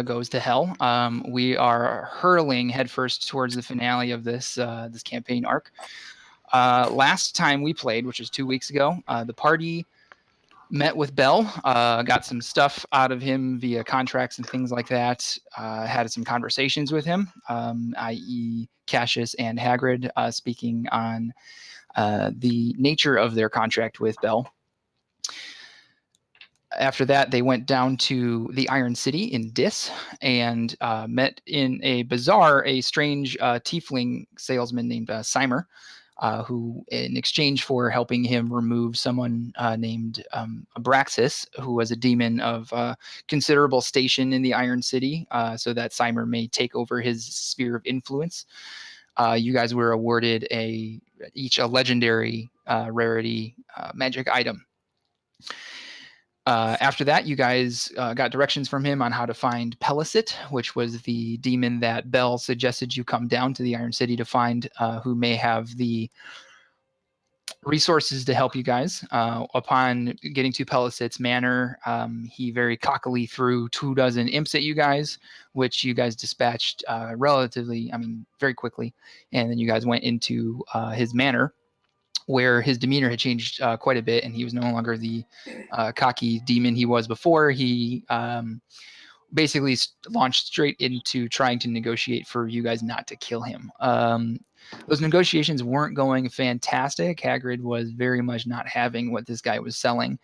goes to hell. We are hurling headfirst towards the finale of this campaign arc. Last time we played, which was 2 weeks ago, the party met with Bell, got some stuff out of him via contracts and things like that, had some conversations with him, i.e. Cassius and Hagrid, speaking on the nature of their contract with Bell. After that, they went down to the Iron City in Dis and met in a bazaar a strange tiefling salesman named Cymer, who, in exchange for helping him remove someone named Abraxas, who was a demon of considerable station in the Iron City, so that Cymer may take over his sphere of influence. You guys were awarded each a legendary rarity magic item. After that, you guys got directions from him on how to find Pelicet, which was the demon that Bell suggested you come down to the Iron City to find, who may have the resources to help you guys. Upon getting to Pelicet's manor, he very cockily threw 24 imps at you guys, which you guys dispatched very quickly. And then you guys went into his manor, where his demeanor had changed quite a bit, and he was no longer the cocky demon he was before. He basically launched straight into trying to negotiate for you guys not to kill him. Those negotiations weren't going fantastic. Hagrid was very much not having what this guy was selling.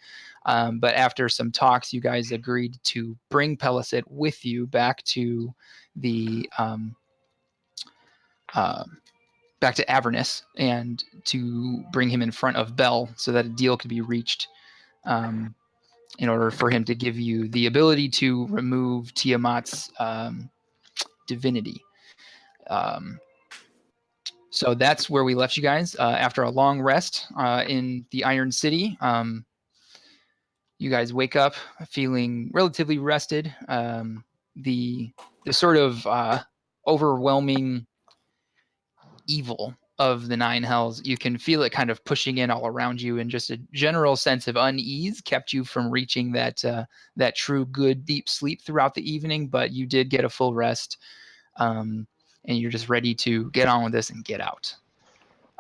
But after some talks, you guys agreed to bring Pelicet with you back to the back to Avernus and to bring him in front of Bell so that a deal could be reached in order for him to give you the ability to remove Tiamat's divinity. So that's where we left you guys. After a long rest in the Iron City, you guys wake up feeling relatively rested. The sort of overwhelming evil of the Nine Hells, you can feel it kind of pushing in all around you, and just a general sense of unease kept you from reaching that true good deep sleep throughout the evening. But you did get a full rest, and you're just ready to get on with this and get out.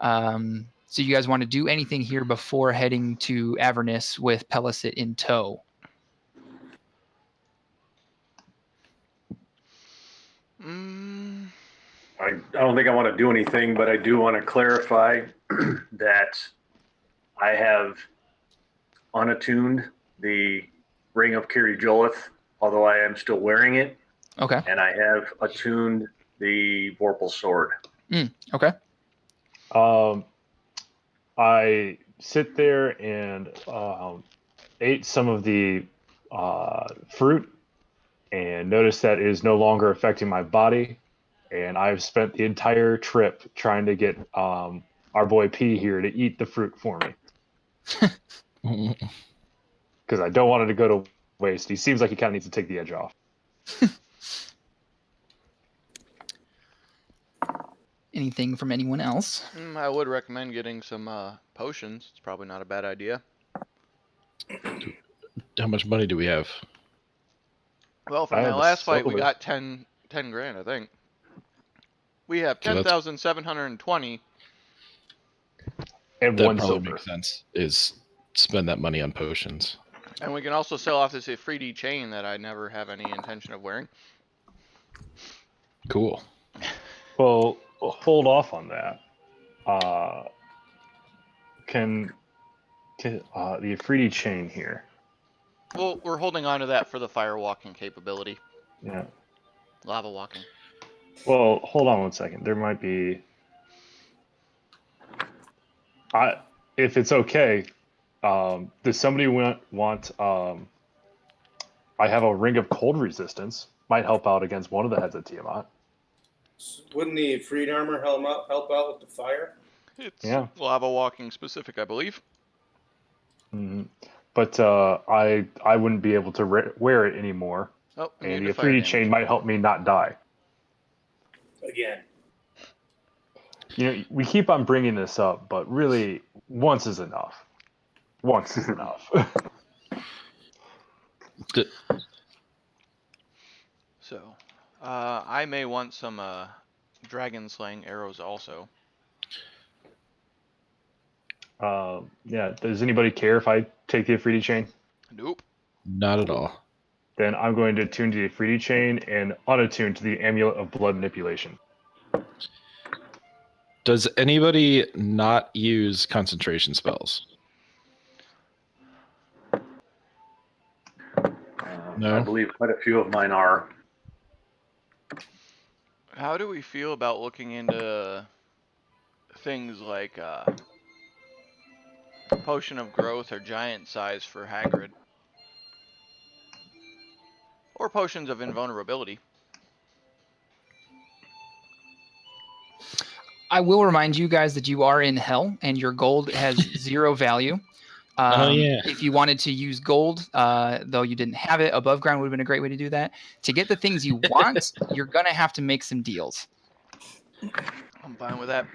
So you guys want to do anything here before heading to Avernus with Pelicet in tow? I don't think I want to do anything, but I do want to clarify that I have unattuned the Ring of Kiri-Jolith, although I am still wearing it. Okay. And I have attuned the Vorpal Sword. Okay. I sit there and ate some of the fruit and notice that it is no longer affecting my body. And I've spent the entire trip trying to get our boy P here to eat the fruit for me. Because I don't want it to go to waste. He seems like he kind of needs to take the edge off. Anything from anyone else? I would recommend getting some potions. It's probably not a bad idea. How much money do we have? Well, from that last fight, we got 10 grand, I think. We have 10,720. And that one probably silver. Makes sense. Is spend that money on potions. And we can also sell off this Ifriti chain that I never have any intention of wearing. Cool. Well, hold off on that. Can the Ifriti chain here? Well, we're holding on to that for the fire walking capability. Yeah. Lava walking. Well, hold on one second. There might be. If it's okay, does somebody want? I have a ring of cold resistance. Might help out against one of the heads of Tiamat. Wouldn't the freed armor help out with the fire? It's lava walking specific, I believe. Mm-hmm. But I wouldn't be able to wear it anymore. Oh, and the Ifriti chain might help me not die. Again. You know, we keep on bringing this up, but really, once is enough. Once is enough. So, I may want some dragon slaying arrows also. Yeah. Does anybody care if I take the Afridi chain? Nope. Not at all. Then I'm going to attune to the Afridi chain and unattune to the amulet of blood manipulation. Does anybody not use concentration spells? No. I believe quite a few of mine are. How do we feel about looking into things like potion of growth or giant size for Hagrid? Or potions of invulnerability? I will remind you guys that you are in hell and your gold has 0 value. Yeah. If you wanted to use gold, though you didn't have it, above ground would have been a great way to do that. To get the things you want, you're going to have to make some deals. I'm fine with that.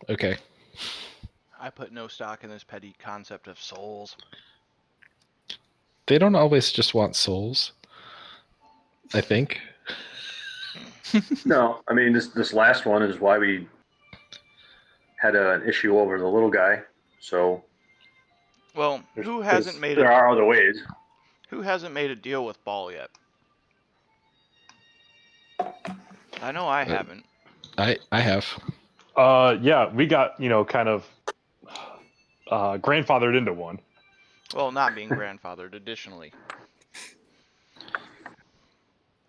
Okay. I put no stock in this petty concept of souls. They don't always just want souls, I think. No, I mean this last one is why we had an issue over the little guy. So Well, who hasn't made there are other ways. Who hasn't made a deal with Ball yet? I know I haven't. I have. Yeah, we got, kind of grandfathered into one. Well, not being grandfathered, additionally.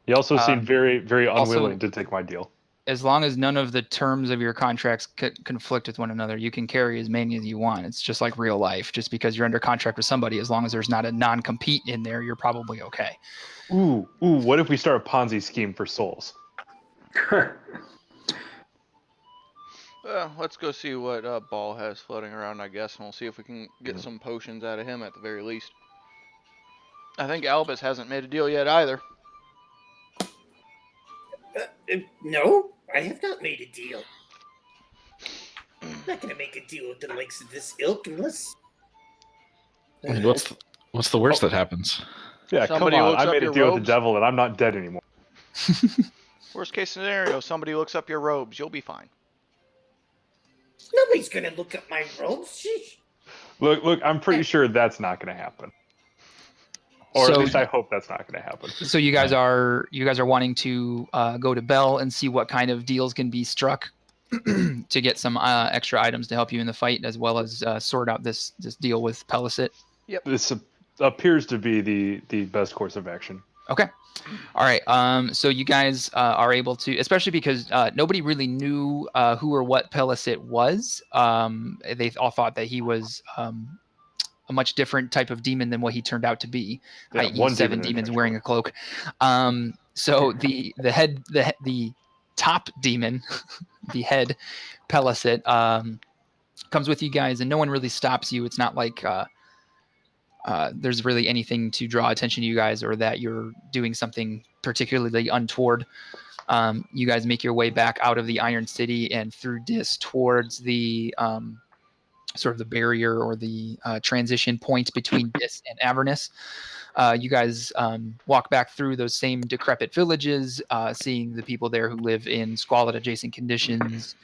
He also seemed very, very unwilling Also, to take my deal. As long as none of the terms of your contracts conflict with one another, you can carry as many as you want. It's just like real life. Just because you're under contract with somebody, as long as there's not a non-compete in there, you're probably okay. Ooh, what if we start a Ponzi scheme for souls? Let's go see what Ball has floating around, I guess, and we'll see if we can get some potions out of him at the very least. I think Albus hasn't made a deal yet either. No, I have not made a deal. I'm not going to make a deal with the likes of this ilk unless... I mean, what's the worst that happens? Yeah, Somebody come on. looks I up made a your deal with robes. the devil and I'm not dead anymore. Worst case scenario, somebody looks up your robes. You'll be fine. Nobody's going to look up my robes. Sheesh. Look, I'm pretty sure that's not going to happen. Or at least I hope that's not going to happen. So you guys are wanting to go to Bell and see what kind of deals can be struck to get some extra items to help you in the fight, as well as sort out this deal with Pellicet. Yep. This appears to be the best course of action. Okay. All right. So you guys are able to, especially because nobody really knew who or what Pellicet was. They all thought that he was a much different type of demon than what he turned out to be. Yeah, i.e., one 7 demon in demons a wearing a cloak. So the top demon, the head Pellicet, comes with you guys, and no one really stops you. It's not like there's really anything to draw attention to you guys, or that you're doing something particularly untoward. You guys make your way back out of the Iron City and through Dis towards the sort of the barrier or the transition point between Dis and Avernus. You guys walk back through those same decrepit villages, seeing the people there who live in squalid adjacent conditions,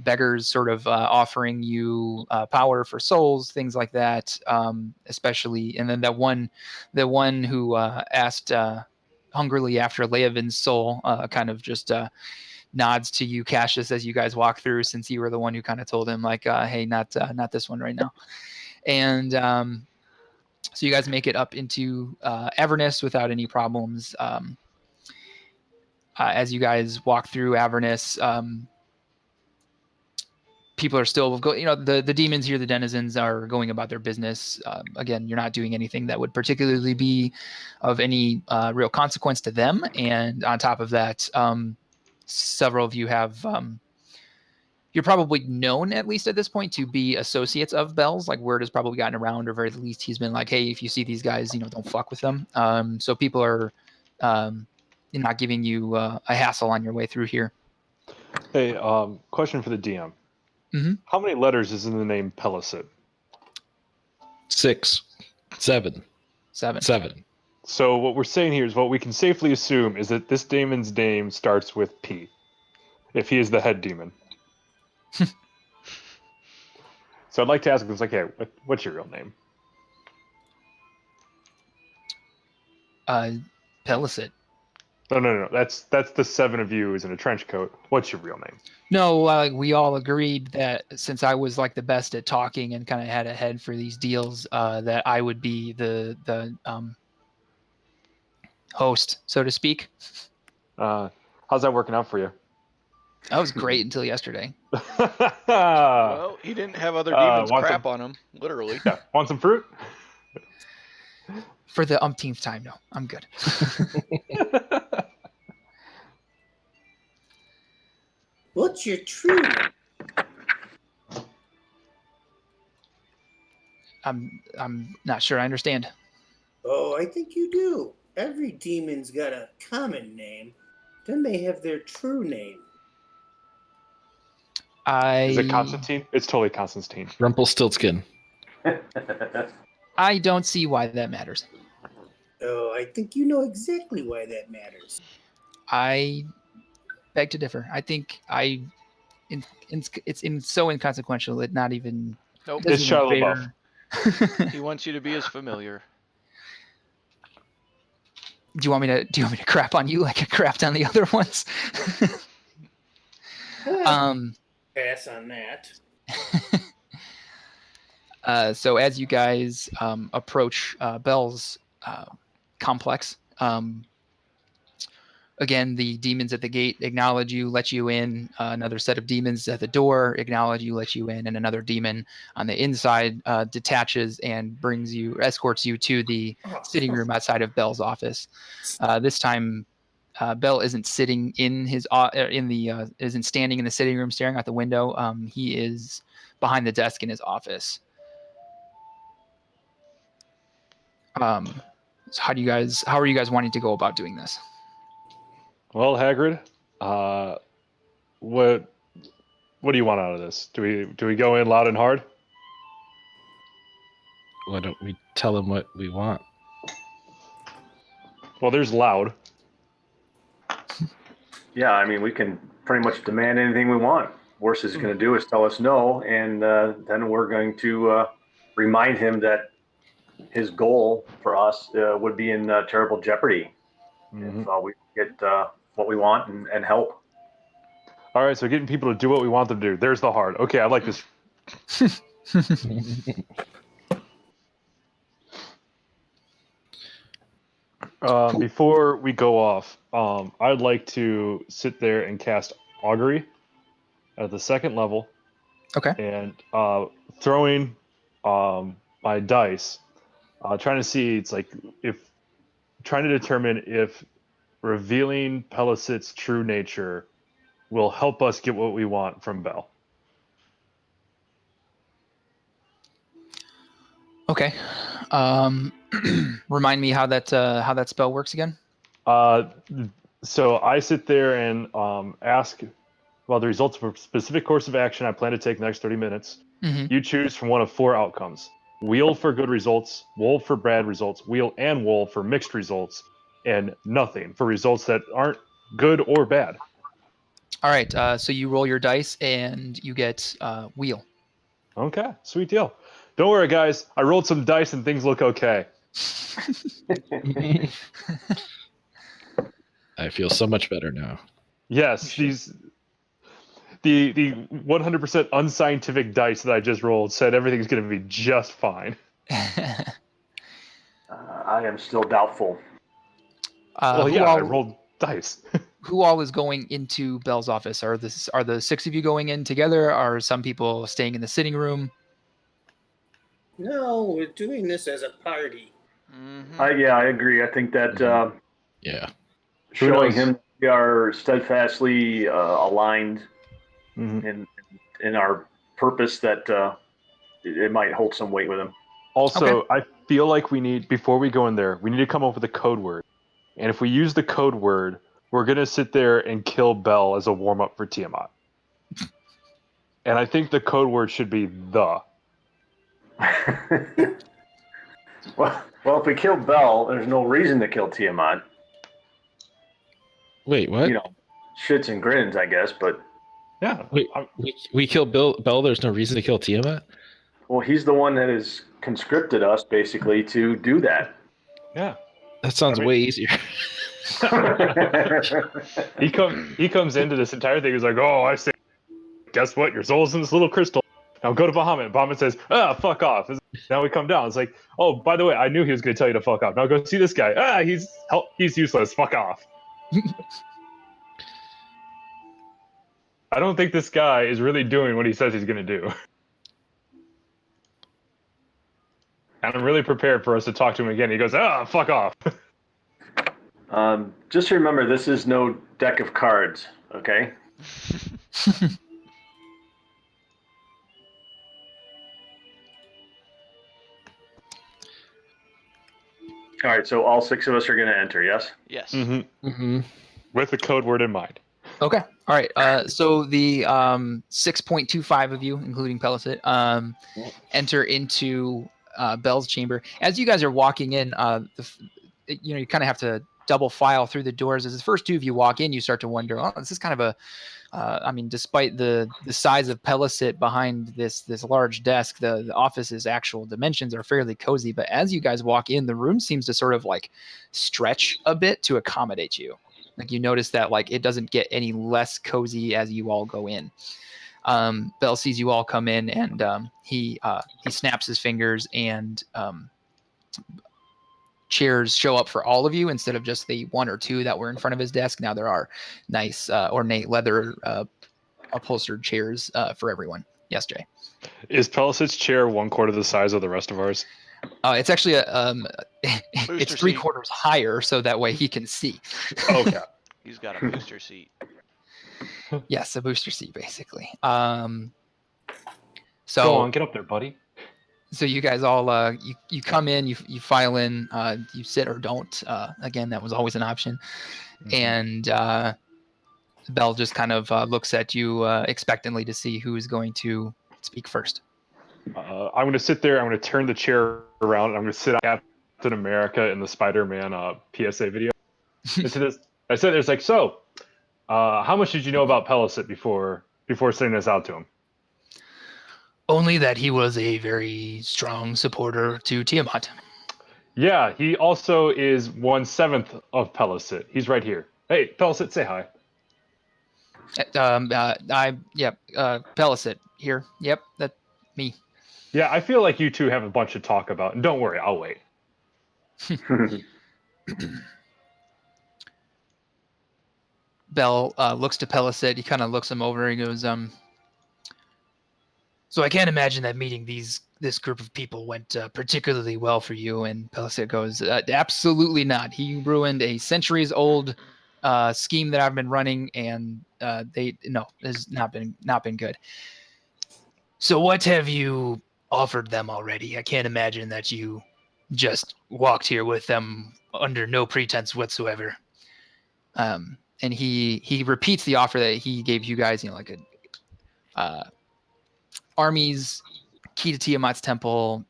beggars sort of offering you power for souls, things like that, especially. And then the one who asked hungrily after Leovan's soul kind of just nods to you, Cassius, as you guys walk through, since you were the one who kind of told him, like, hey, not this one right now. And so you guys make it up into Avernus without any problems. As you guys walk through Avernus, people are still the demons here, the denizens, are going about their business. Again, you're not doing anything that would particularly be of any real consequence to them. And on top of that, several of you have you're probably known, at least at this point, to be associates of Bell's. Like, word has probably gotten around, or very least he's been like, hey, if you see these guys, don't fuck with them. So people are not giving you a hassle on your way through here. Hey, question for the DM. Mm-hmm. How many letters is in the name Pellicet? 6, 7. 7. So what we're saying here is what we can safely assume is that this demon's name starts with P, if he is the head demon. So I'd like to ask him, like, hey, what's your real name? Pellicet. No. That's the 7 of you is in a trench coat. What's your real name? No, we all agreed that since I was like the best at talking and kind of had a head for these deals, that I would be the host, so to speak. How's that working out for you? That was great until yesterday. Well, he didn't have other demons want crap some- on him, literally. Yeah, want some fruit? For the umpteenth time, no, I'm good. What's your true name? I'm not sure I understand. Oh, I think you do. Every demon's got a common name. Then they have their true name. Is it Constantine? It's totally Constantine. Rumpelstiltskin. I don't see why that matters. Oh, I think you know exactly why that matters. I beg to differ. I think it's so inconsequential that not even Nope. doesn't It's even Shia LaBeouf. bear. He wants you to be as familiar. Do you want me to crap on you like I crapped on the other ones? Pass on that. So as you guys approach Bell's complex, again, the demons at the gate acknowledge you, let you in. Another set of demons at the door acknowledge you, let you in, and another demon on the inside detaches and escorts you to the sitting room outside of Bell's office. This time, Bell isn't sitting in isn't standing in the sitting room staring out the window. He is behind the desk in his office. So how are you guys wanting to go about doing this? Well, Hagrid, what do you want out of this? Do we go in loud and hard? Why don't we tell him what we want? Well, there's loud. Yeah, I mean, we can pretty much demand anything we want. Worst he's going to do is tell us no, and then we're going to remind him that his goal for us would be in terrible jeopardy if we get what we want and help. All right, so getting people to do what we want them to do. There's the hard. Okay, I like this. Before we go off, I'd like to sit there and cast Augury at the 2nd level. Okay. And throwing my dice, trying to see, it's like, trying to determine if revealing Pellicet's true nature will help us get what we want from Bell. Okay. Remind me how that spell works again. So I sit there and ask about the results of a specific course of action I plan to take in the next 30 minutes. Mm-hmm. You choose from one of 4 outcomes. Wheel for good results, wool for bad results, wheel and wool for mixed results, and nothing for results that aren't good or bad. All right. So you roll your dice and you get wheel. Okay, sweet deal. Don't worry, guys. I rolled some dice and things look okay. I feel so much better now. Yes, the 100% unscientific dice that I just rolled said everything's going to be just fine. I am still doubtful. I rolled dice. Who all is going into Bell's office? Are the 6 of you going in together? Are some people staying in the sitting room? No, we're doing this as a party. Mm-hmm. I agree. I think that Yeah. showing knows? him we are steadfastly aligned in our purpose, that it might hold some weight with him. Also, Okay. I feel like before we go in there, we need to come up with a code word. And if we use the code word, we're going to sit there and kill Bell as a warm-up for Tiamat. And I think the code word should be the. Well, Well, if we kill Bell, there's no reason to kill Tiamat. Wait, what? You know, shits and grins, I guess. But Yeah. Wait, we kill Bell. There's no reason to kill Tiamat. well, he's the one that has conscripted us basically to do that. Yeah. That sounds way easier. He comes into this entire thing. He's like, oh, I say, guess what? Your soul's in this little crystal. Now go to Bahamut. Bahamut says, fuck off. Now we come down. It's like, oh, by the way, I knew he was going to tell you to fuck off. Now go see this guy. He's useless. Fuck off. I don't think this guy is really doing what he says he's going to do. And I'm really prepared for us to talk to him again. He goes, fuck off. Just remember, this is no deck of cards, okay? All right, so all 6 of us are going to enter, yes? Yes. With the code word in mind. Okay. All right. So the 6.25 of you, including Pellicet, enter into Bell's chamber. As you guys are walking in, you kind of have to double file through the doors. As the first 2 of you walk in, you start to wonder, oh, this is kind of a despite the size of Pellicet behind this large desk, the office's actual dimensions are fairly cozy. But as you guys walk in, the room seems to sort of like stretch a bit to accommodate you. Like you notice that like it doesn't get any less cozy as you all go in. Bell sees you all come in, and he snaps his fingers, and chairs show up for all of you instead of just the 1 or 2 that were in front of his desk. Now there are nice ornate leather upholstered chairs for everyone. Yes, Jay. Is Pellicet's chair 1/4 the size of the rest of ours? It's actually it's 3/4 higher, so that way he can see. Okay. He's got a booster seat. Yes, a booster seat, basically. So go on, get up there, buddy. So you guys all you come in, you file in, you sit or don't. Again, that was always an option. And Bell just kind of looks at you expectantly to see who is going to speak first. I'm going to sit there. I'm going to turn the chair around. And I'm going to sit on Captain America in the Spider-Man PSA video. I said, "There's like, so, how much did you know about Pellicet before sending this out to him?" Only that he was a very strong supporter to Tiamat. Yeah, he also is 1/7 of Pellicet. He's right here. Hey, Pellicet, say hi. Pellicet here. Yep, that's me. Yeah, I feel like you two have a bunch to talk about, and don't worry, I'll wait. Bell looks to Pellicet. He kind of looks him over. He goes, so I can't imagine that meeting this group of people went particularly well for you. And Pellicet goes, absolutely not. He ruined a centuries-old scheme that I've been running, and it's not been good. So what have you offered them already? I can't imagine that you just walked here with them under no pretense whatsoever. And he repeats the offer that he gave you guys, like a army's key to Tiamat's temple,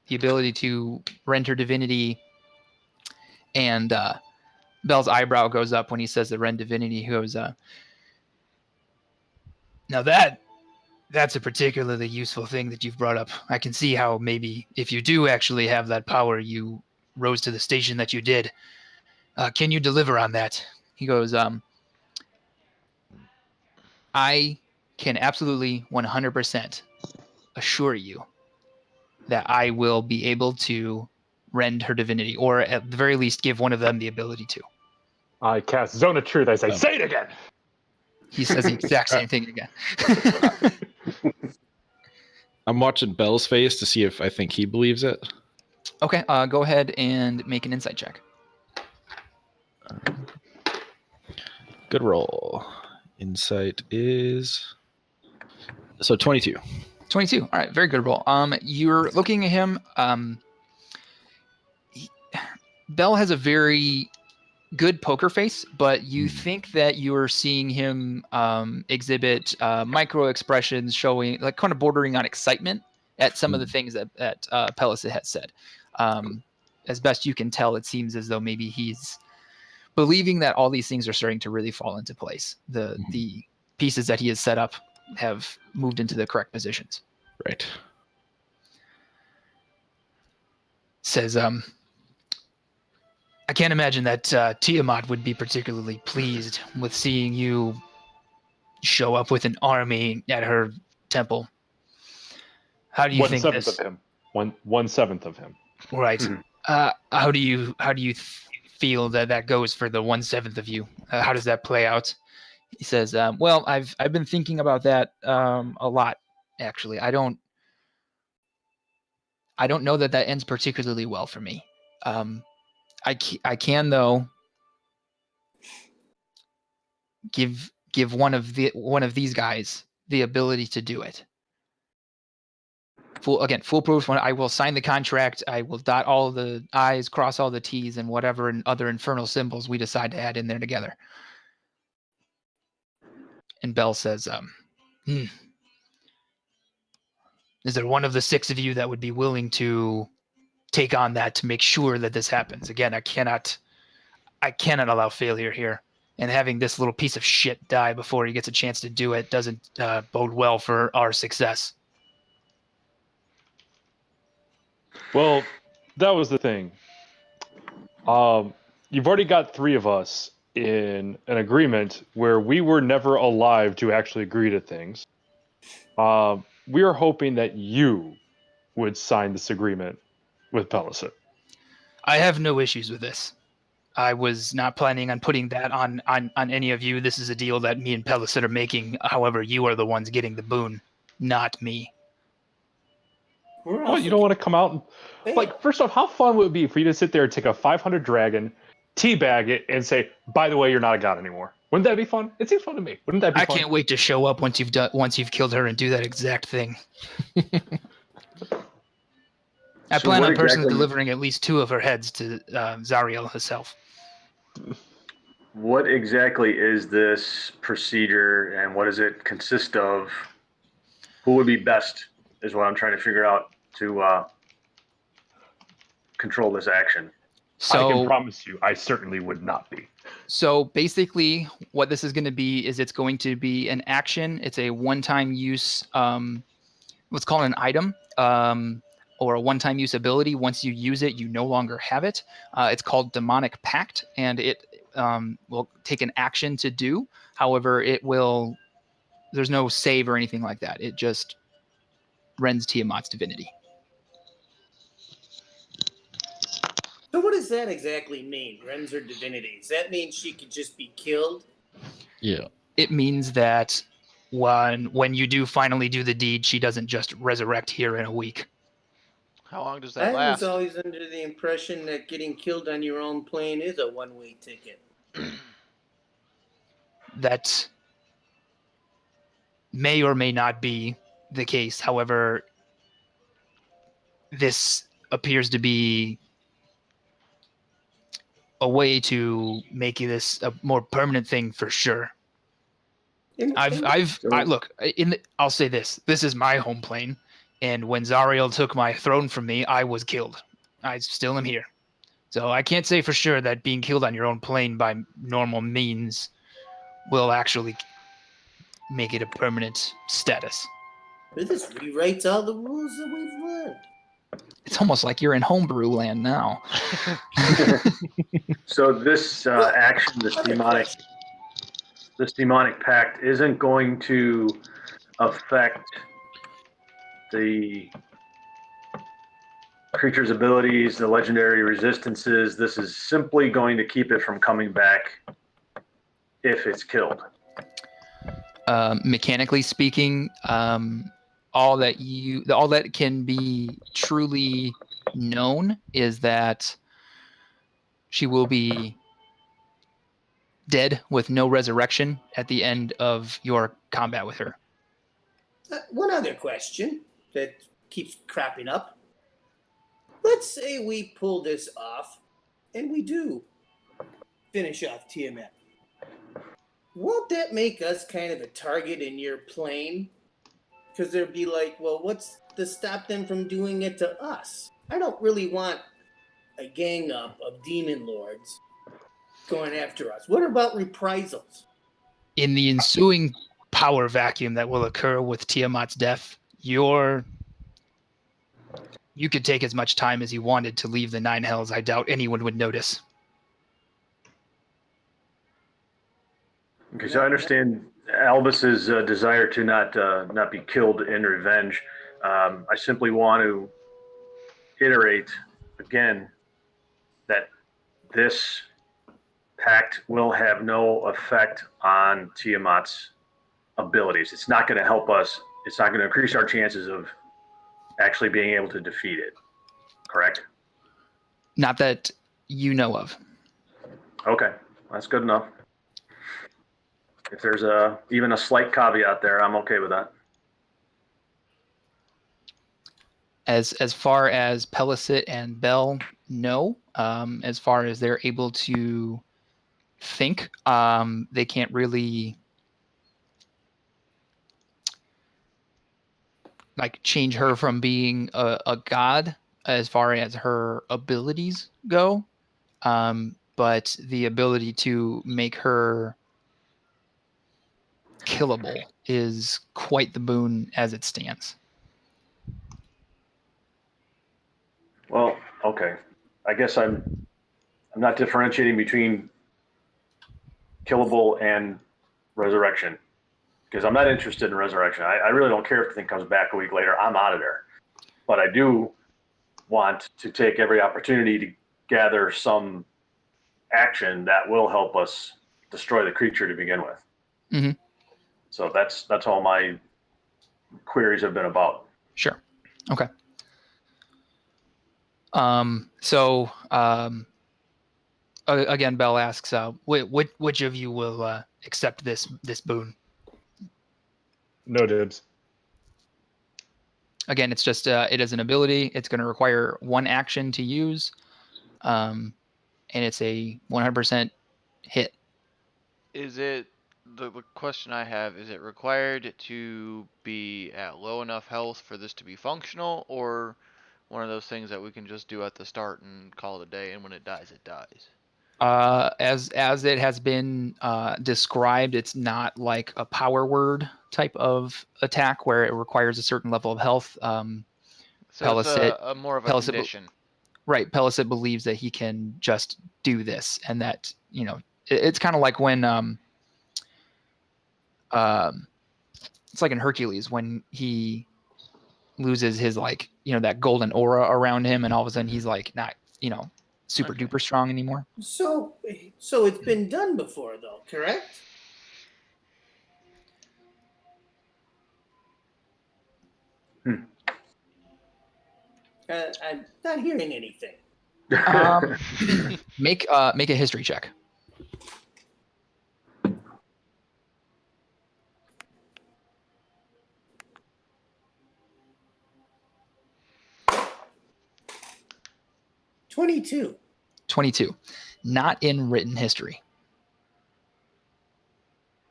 the ability to render divinity, and Bell's eyebrow goes up when he says the rend divinity. He goes, now that's a particularly useful thing that you've brought up. I can see how maybe if you do actually have that power, you rose to the station that you did. Can you deliver on that? He goes, I can absolutely 100% assure you that I will be able to rend her divinity, or at the very least give one of them the ability to. I cast Zone of Truth. I say, say it again! He says the exact same thing again. I'm watching Bell's face to see if I think he believes it. Okay, go ahead and make an insight check. Good roll. Insight is... So 22. 22. All right, very good roll. You're looking at him. Bell has a very good poker face, but you think that you're seeing him exhibit micro expressions showing, like, kind of bordering on excitement at some of the things that Pellicet had said. as best you can tell, it seems as though maybe he's believing that all these things are starting to really fall into place. The pieces that he has set up have moved into the correct positions. Right. Says, I can't imagine that Tiamat would be particularly pleased with seeing you show up with an army at her temple. How do you think 1/7 this? of him. 1/7 of him. Right. Mhm. How do you feel that goes for the 1/7 of you? How does that play out? He says, well, I've been thinking about that a lot, actually. I don't know that ends particularly well for me. I can though give one of these guys the ability to do it. Foolproof. When I will sign the contract, I will dot all the I's, cross all the T's, and whatever and other infernal symbols we decide to add in there together. And Bell says, is there one of the 6 of you that would be willing to take on that to make sure that this happens? Again, I cannot allow failure here. And having this little piece of shit die before he gets a chance to do it doesn't bode well for our success. Well, that was the thing. You've already got 3 of us in an agreement where we were never alive to actually agree to things. We are hoping that you would sign this agreement with Pellicet. I have no issues with this. I was not planning on putting that on any of you. This is a deal that me and Pellicet are making. However, you are the ones getting the boon, not me. We're Oh, also you don't want to come out and Bam. like, first off, how fun would it be for you to sit there and take a 500 dragon, teabag it, and say, "By the way, you're not a god anymore"? Wouldn't that be fun? It seems fun to me. Wouldn't that be I fun? can't wait to show up once you've killed her and do that exact thing. I So plan what on personally exactly- delivering at least 2 of her heads to Zariel herself. What exactly is this procedure, and what does it consist of? Who would be best is what I'm trying to figure out to control this action. I can So, promise you, I certainly would not be. so basically, what this is going to be is it's going to be an action. It's a one-time use, what's called an item, or a one-time use ability. Once you use it, you no longer have it. It's called Demonic Pact, and it will take an action to do. However, there's no save or anything like that. It just rends Tiamat's divinity. So what does that exactly mean? Rends her divinity. Does that mean she could just be killed? Yeah. It means that when you do finally do the deed, she doesn't just resurrect here in a week. How long does that I last? was always under the impression that getting killed on your own plane is a one-way ticket. That may or may not be the case. However, this appears to be a way to make this a more permanent thing for sure. I'll say this. This is my home plane, and when Zariel took my throne from me, I was killed. I still am here. So I can't say for sure that being killed on your own plane by normal means will actually make it a permanent status. But this rewrites all the rules that we've learned. It's almost like you're in homebrew land now. So this action, this demonic pact, isn't going to affect the creature's abilities, the legendary resistances. This is simply going to keep it from coming back if it's killed. Mechanically speaking, all that can be truly known is that she will be dead with no resurrection at the end of your combat with her. One other question that keeps cropping up. Let's say we pull this off, and we do finish off Tiamat. Won't that make us kind of a target in your plane? Because they'd be like, well, what's to stop them from doing it to us? I don't really want a gang up of demon lords going after us. What about reprisals? In the ensuing power vacuum that will occur with Tiamat's death, you could take as much time as you wanted to leave the Nine Hells. I doubt anyone would notice. Okay, so I understand Albus's desire to not be killed in revenge. I simply want to iterate again that this pact will have no effect on Tiamat's abilities. It's not going to help us. It's not going to increase our chances of actually being able to defeat it. Correct? Not that you know of. Okay, that's good enough. If there's even a slight caveat there, I'm okay with that. As far as Pellicet and Bell know, as far as they're able to think, they can't really like change her from being a god as far as her abilities go. But the ability to make her killable is quite the boon as it stands. Well, okay. I guess I'm not differentiating between killable and resurrection because I'm not interested in resurrection. I really don't care if the thing comes back a week later. I'm out of there. But I do want to take every opportunity to gather some action that will help us destroy the creature to begin with. Mm-hmm. So that's all my queries have been about. Sure. Okay. Again, Bell asks, which of you will accept this boon? No dibs. Again, it's just it is an ability. It's going to require one action to use, and it's a 100% hit. Is it the question I have? Is it required to be at low enough health for this to be functional, or one of those things that we can just do at the start and call it a day, and when it dies, it dies? As it has been described, it's not like a power word type of attack where it requires a certain level of health. So it's Pellicet, a more of a Pellicet, condition. right? Pellicet believes that he can just do this, and that it's kind of like when it's like in Hercules when he loses his that golden aura around him, and all of a sudden he's like not super Okay. duper strong anymore. So it's been done before, though, correct? I'm not hearing anything. Make a history check. $22. 22. Not in written history.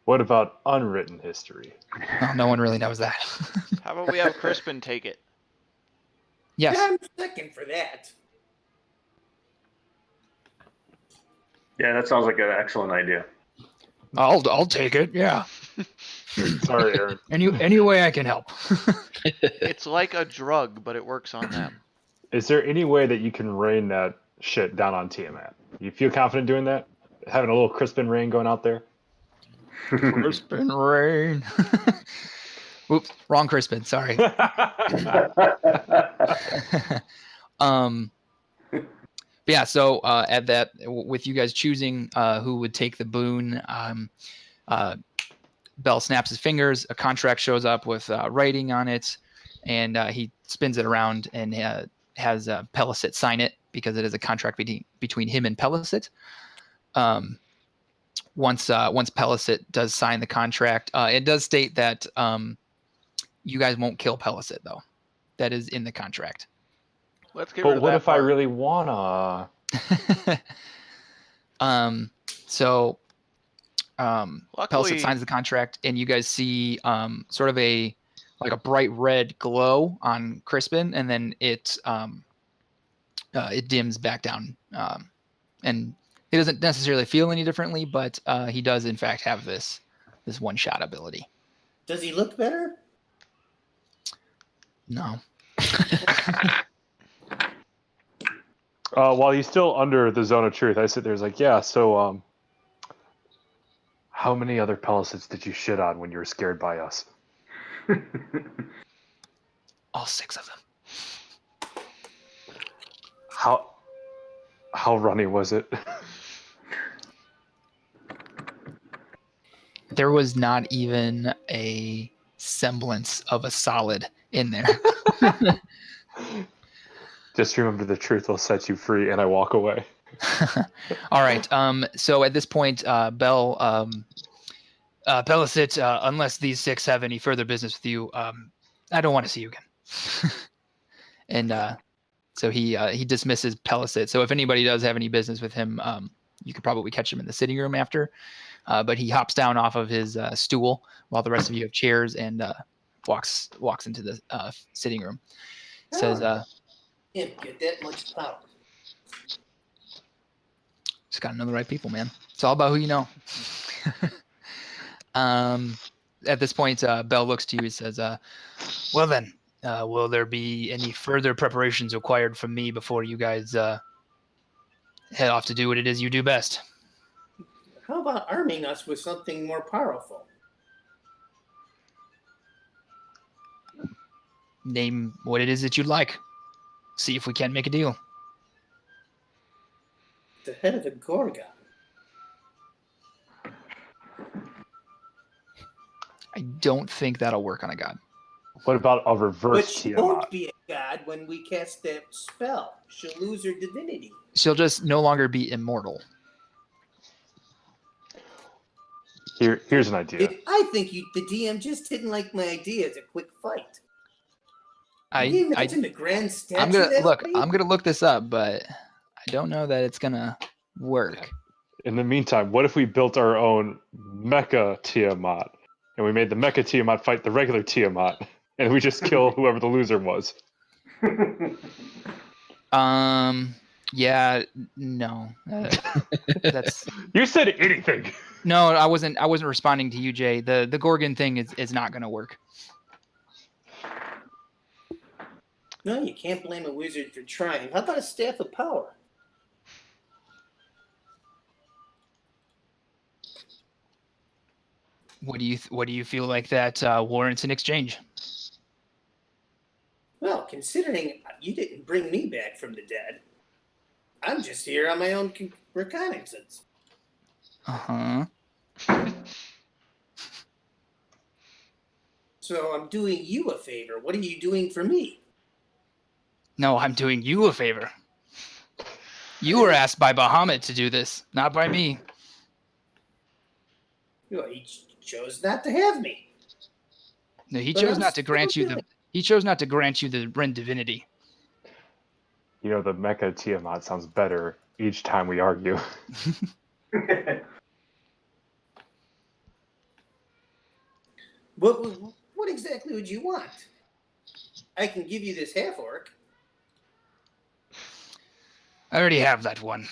What about unwritten history? Well, no one really knows that. How about we have Crispin take it? Yes. I'm second for that. Yeah, that sounds like an excellent idea. I'll take it. Yeah. Sorry, Aaron. Any way I can help. It's like a drug, but it works on them. Is there any way that you can rain that shit down on Tiamat? You feel confident doing that? Having a little Crispin rain going out there? Crispin rain. Oops, wrong Crispin. Sorry. Yeah. So at that, with you guys choosing who would take the boon, Bell snaps his fingers. A contract shows up with writing on it, and he spins it around and has Pellicet sign it because it is a contract between him and Pellicet. Once Pellicet does sign the contract, it does state that you guys won't kill Pellicet, though. That is in the contract. Let's get rid But of what that if I part. really wanna? Pellicet signs the contract, and you guys see sort of a bright red glow on Crispin, and then it it dims back down, and he doesn't necessarily feel any differently, but he does in fact have this one-shot ability. Does he look better? No. While he's still under the zone of truth, I sit there like, yeah, so how many other Pelicets did you shit on when you were scared by us? All 6 of them. How runny was it? There was not even a semblance of a solid in there. Just remember the truth will set you free, and I walk away. All right. So at this point, Bell, Pelicet, unless these 6 have any further business with you, I don't want to see you again. And so he dismisses Pelicet. So if anybody does have any business with him, you could probably catch him in the sitting room after. But he hops down off of his stool while the rest of you have chairs and walks into the sitting room. Says, Can't get that much power. "Just got to know the right people, man. It's all about who you know." At this point, Bell looks to you and says, "Well then, will there be any further preparations required from me before you guys head off to do what it is you do best?" How about arming us with something more powerful? Name what it is that you'd like. See if we can make a deal. The head of a Gorgon. I don't think that'll work on a god. What about a reverse But she Tiamat? won't be a god when we cast that spell. She'll lose her divinity. She'll just no longer be immortal. Here's an idea. I think the DM just didn't like my idea as a quick fight. Can you imagine the grand statue I'm gonna look this up, but I don't know that it's gonna work. In the meantime, what if we built our own mecha Tiamat, and we made the mecha Tiamat fight the regular Tiamat, and we just kill whoever the loser was? Yeah, no. That's You said anything. no. I wasn't responding to you, Jay. The Gorgon thing is not gonna work. No, you can't blame a wizard for trying. How about a staff of power? What do you feel like that warrants in exchange? Well, considering you didn't bring me back from the dead, I'm just here on my own reconnaissance. Uh-huh. So I'm doing you a favor. What are you doing for me? No, I'm doing you a favor. You were asked by Bahamut to do this, not by me. Well, he chose not to have me. No, he chose not to grant you the Ren divinity. You know, the mecha Tiamat sounds better each time we argue. What exactly would you want? I can give you this half-orc. I already have that one.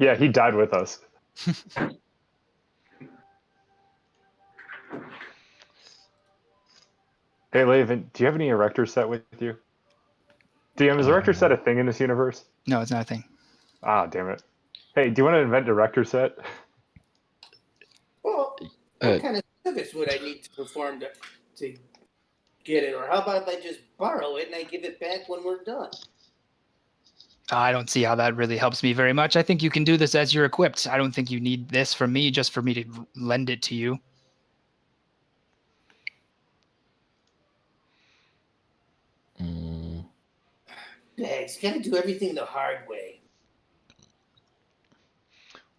Yeah, he died with us. Hey, Leovan, do you have any Erector set with you? DM, is Erector set a thing in this universe? No, it's not a thing. Ah, damn it. Hey, do you want to invent Erector set? Well, what kind of service would I need to perform to get it? Or how about if I just borrow it and I give it back when we're done? I don't see how that really helps me very much. I think you can do this as you're equipped. I don't think you need this from me just for me to lend it to you. Dags, gotta do everything the hard way.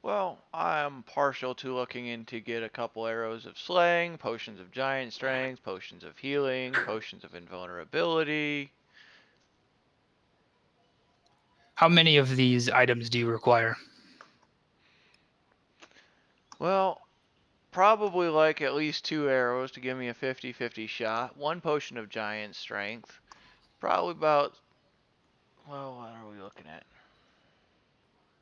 Well, I'm partial to looking into get a couple arrows of slaying, potions of giant strength, potions of healing, potions of invulnerability. How many of these items do you require? Well, probably like at least 2 arrows to give me a 50-50 shot. 1 potion of giant strength. Probably about Well, what are we looking at?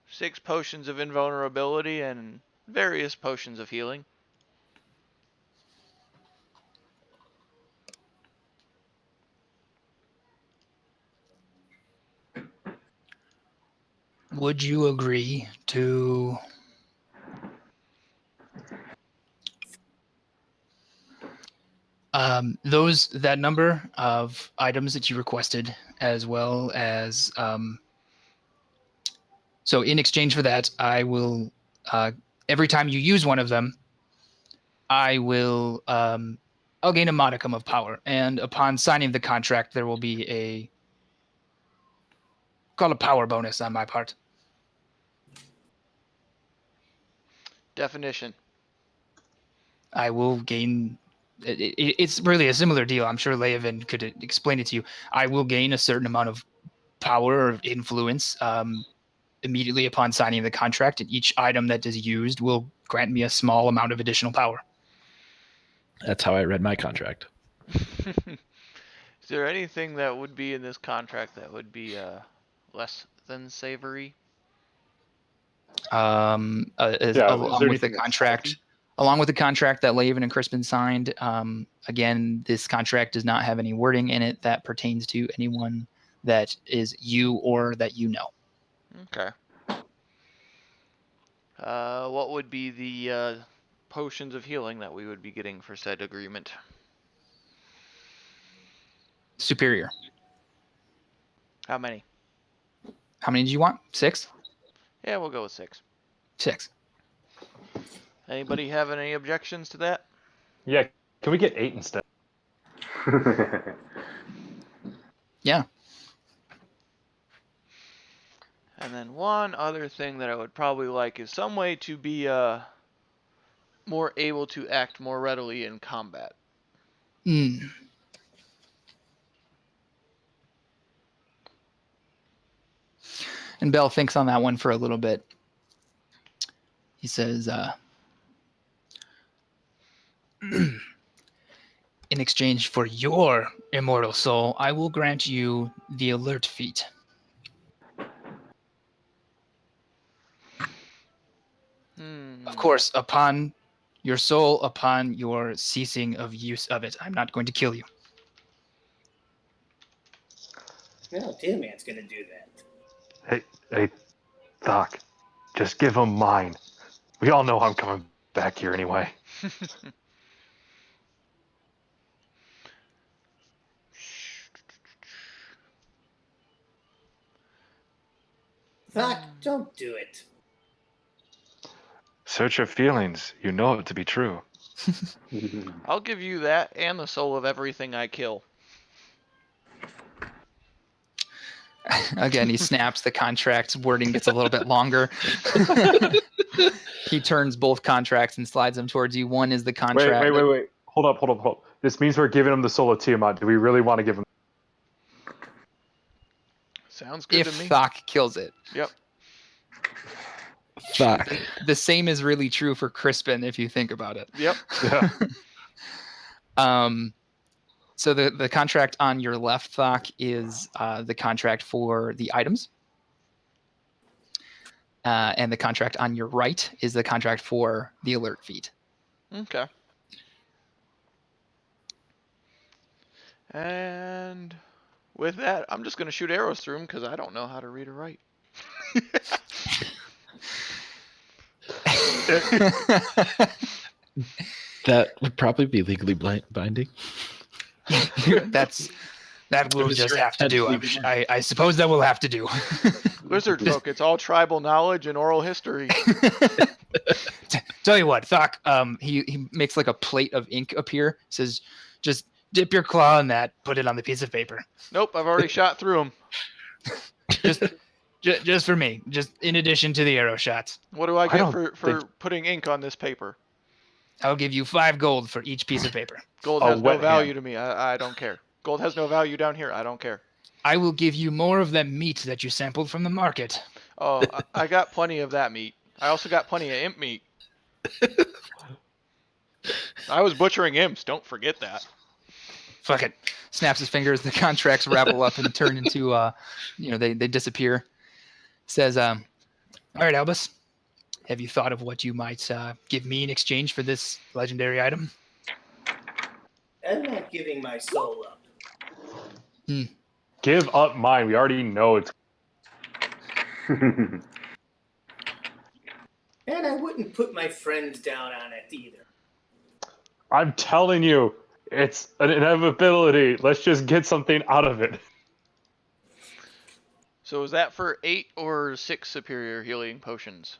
6 potions of invulnerability and various potions of healing. Would you agree to that number of items that you requested, as well as so in exchange for that, I will every time you use one of them, I will I'll gain a modicum of power, and upon signing the contract, there will be a called a power bonus on my part. Definition. I will gain. It's really a similar deal. I'm sure Leovan could explain it to you. I will gain a certain amount of power or influence immediately upon signing the contract, and each item that is used will grant me a small amount of additional power. That's how I read my contract. Is there anything that would be in this contract that would be less than savory? Is there Along with the anything that's contract, salty? along with the contract that Leovan and Crispin signed. Again, this contract does not have any wording in it that pertains to anyone that is you or that you know. Okay. What would be the potions of healing that we would be getting for said agreement? Superior. How many? How many do you want? 6? Yeah, we'll go with 6. 6. Anybody have any objections to that? Yeah, can we get 8 instead? Yeah. And then one other thing that I would probably like is some way to be more able to act more readily in combat. Mm. And Bell thinks on that one for a little bit. He says, in exchange for your immortal soul, I will grant you the alert feat. Of course, upon your soul, upon your ceasing of use of it. I'm not going to kill you. No, Tiamat's gonna do that. Hey, Doc, just give him mine. We all know I'm coming back here anyway. Doc, don't do it. Search your feelings. You know it to be true. I'll give you that and the soul of everything I kill. Again, he snaps the contract's wording gets a little bit longer. He turns both contracts and slides them towards you. One is the contract. Wait. Hold up. This means we're giving him the soul of Tiamat. Do we really want to give him? Sounds good If to me. Thok kills it. Yep. Fuck. The same is really true for Crispin if you think about it. Yep. Yeah. So the contract on your left, Thok, is the contract for the items. And the contract on your right is the contract for the alert feat. Okay. And with that, I'm just going to shoot arrows through them because I don't know how to read or write. That would probably be legally binding. That will was just your have to do. intent. I suppose that will have to do. Lizard folk, it's all tribal knowledge and oral history. Tell you what, Thok, he makes like a plate of ink appear. Says, just dip your claw in that, put it on the piece of paper. Nope, I've already shot through them. Just for me, just in addition to the arrow shots. What do I get don't for think- putting ink on this paper? I'll give you 5 gold for each piece of paper. Gold A has no wet value hand. to me. I don't care. Gold has no value down here. I don't care. I will give you more of that meat that you sampled from the market. Oh, I got plenty of that meat. I also got plenty of imp meat. I was butchering imps. Don't forget that. fuck it. Snaps his fingers. The contracts ravel up and turn into, they disappear. Says, all right, Albus, have you thought of what you might give me in exchange for this legendary item? I'm not giving my soul up. Give up mine. We already know it's. And I wouldn't put my friends down on it either. I'm telling you, it's an inevitability. Let's just get something out of it. So is that for 8 or 6 superior healing potions?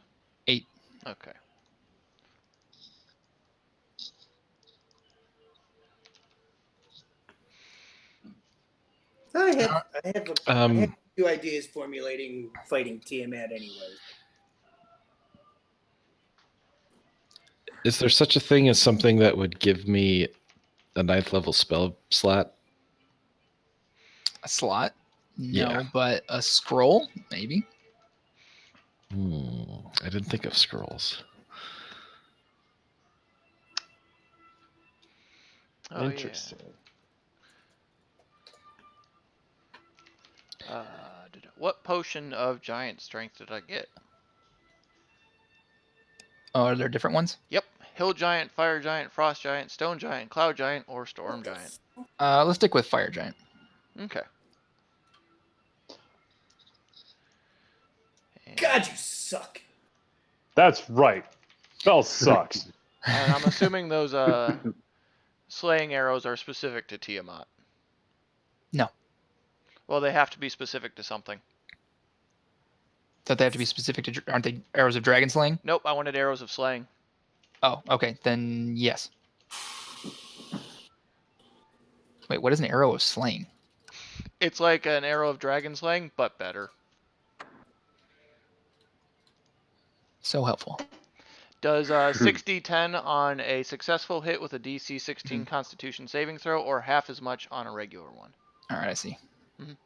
8. Okay. I have a Um, few ideas formulating fighting Tiamat anyways. is there such a thing as something that would give me a 9th level spell slot? A slot? No, Yeah. but a scroll? Maybe. I didn't think of scrolls. Oh, Interesting. Yeah. What potion of giant strength did I get? Oh, are there different ones? Yep. Hill giant, fire giant, frost giant, stone giant, cloud giant, or storm giant. Let's stick with fire giant. Okay. And, God, you suck. That's right. Spell sucks. and I'm assuming those slaying arrows are specific to Tiamat. No. Well, they have to be specific to something. Don't they have to be specific to? Aren't they arrows of dragon slaying? Nope, I wanted arrows of slaying. Oh, okay. Then yes. Wait, what is an arrow of slaying? It's like an arrow of dragon slaying, but better. So helpful. Does 6d10 on a successful hit with a DC 16 Constitution saving throw, or half as much on a regular one? All right, I see. Mhm.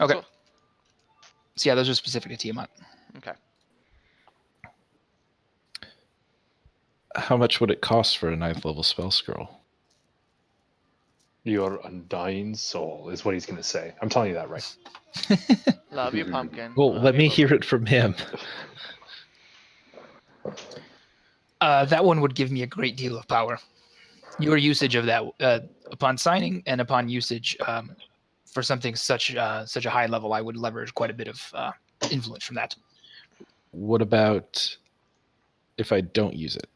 Okay. So yeah, those are specific to Tiamat. Okay. How much would it cost for a 9th level spell scroll? Your undying soul is what he's going to say. I'm telling you that right. Love you, pumpkin. Well, Love let you, me booger. hear it from him. That one would give me a great deal of power. Your usage of that upon signing and upon usage for something such a high level, I would leverage quite a bit of influence from that. What about if I don't use it?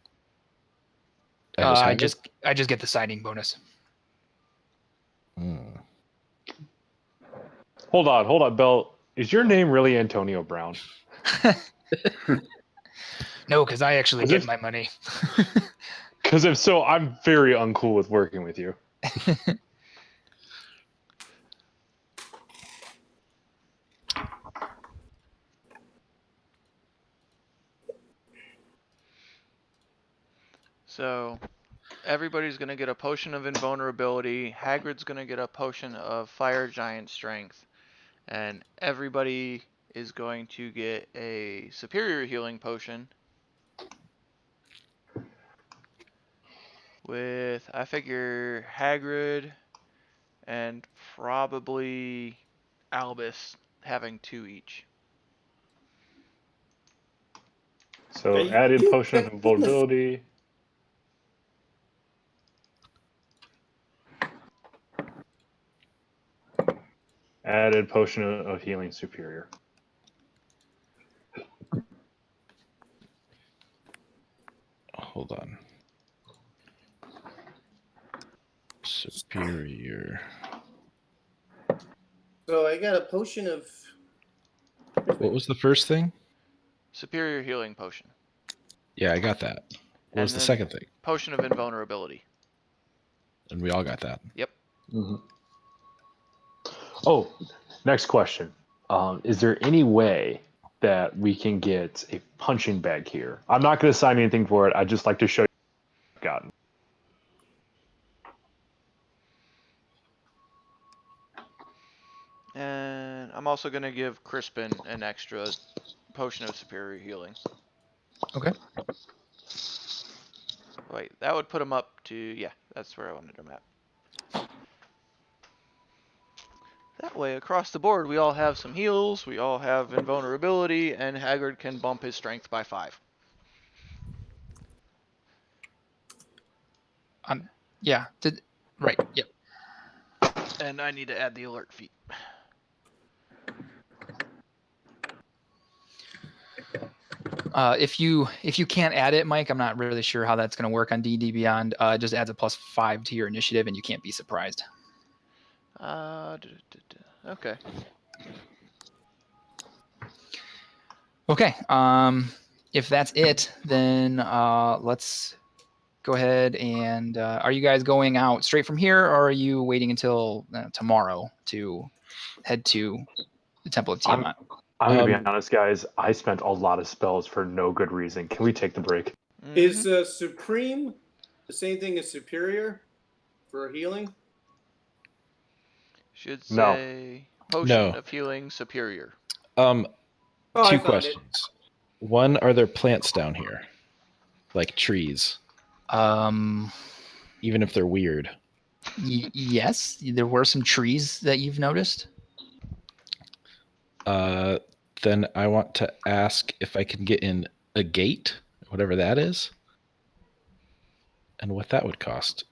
I have it? just get the signing bonus. Hold on, Bell. Is your name really Antonio Brown? No, because I actually Is get it- my money. Because if so, I'm very uncool with working with you. So, everybody's going to get a potion of invulnerability. Hagrid's going to get a potion of fire giant strength. And everybody is going to get a superior healing potion. With, I figure, Hagrid and probably Albus having 2 each. So Are you added potion of expecting invulnerability. Added potion of healing superior. Hold on. Superior. So I got a potion of. What was the first thing? Superior healing potion. Yeah, I got that. What was And the then second thing? Potion of invulnerability. And we all got that. Yep. Mm-hmm. Oh, next question. Is there any way that we can get a punching bag here? I'm not going to sign anything for it. I'd just like to show you what I've gotten. And I'm also going to give Crispin an extra potion of superior healing. Okay. Wait, that would put him up to, yeah, that's where I wanted him at. That way, across the board, we all have some heals, we all have invulnerability, and Hagrid can bump his strength by 5. Yeah. Right. Yep. And I need to add the alert feat. If you can't add it, Mike, I'm not really sure how that's going to work on D&D Beyond. It just adds a +5 to your initiative, and you can't be surprised. Okay. Okay. If that's it, then let's go ahead and are you guys going out straight from here, or are you waiting until tomorrow to head to the Temple of Tiamat? I'm going to be honest, guys. I spent a lot of spells for no good reason. Can we take the break? Is Supreme the same thing as Superior for healing? Should No. say Potion No. of Healing Superior. Oh, I two found questions. One, are there plants down here? Like trees? Even if they're weird. Yes, there were some trees that you've noticed. Then I want to ask if I can get in a gate, whatever that is, and what that would cost.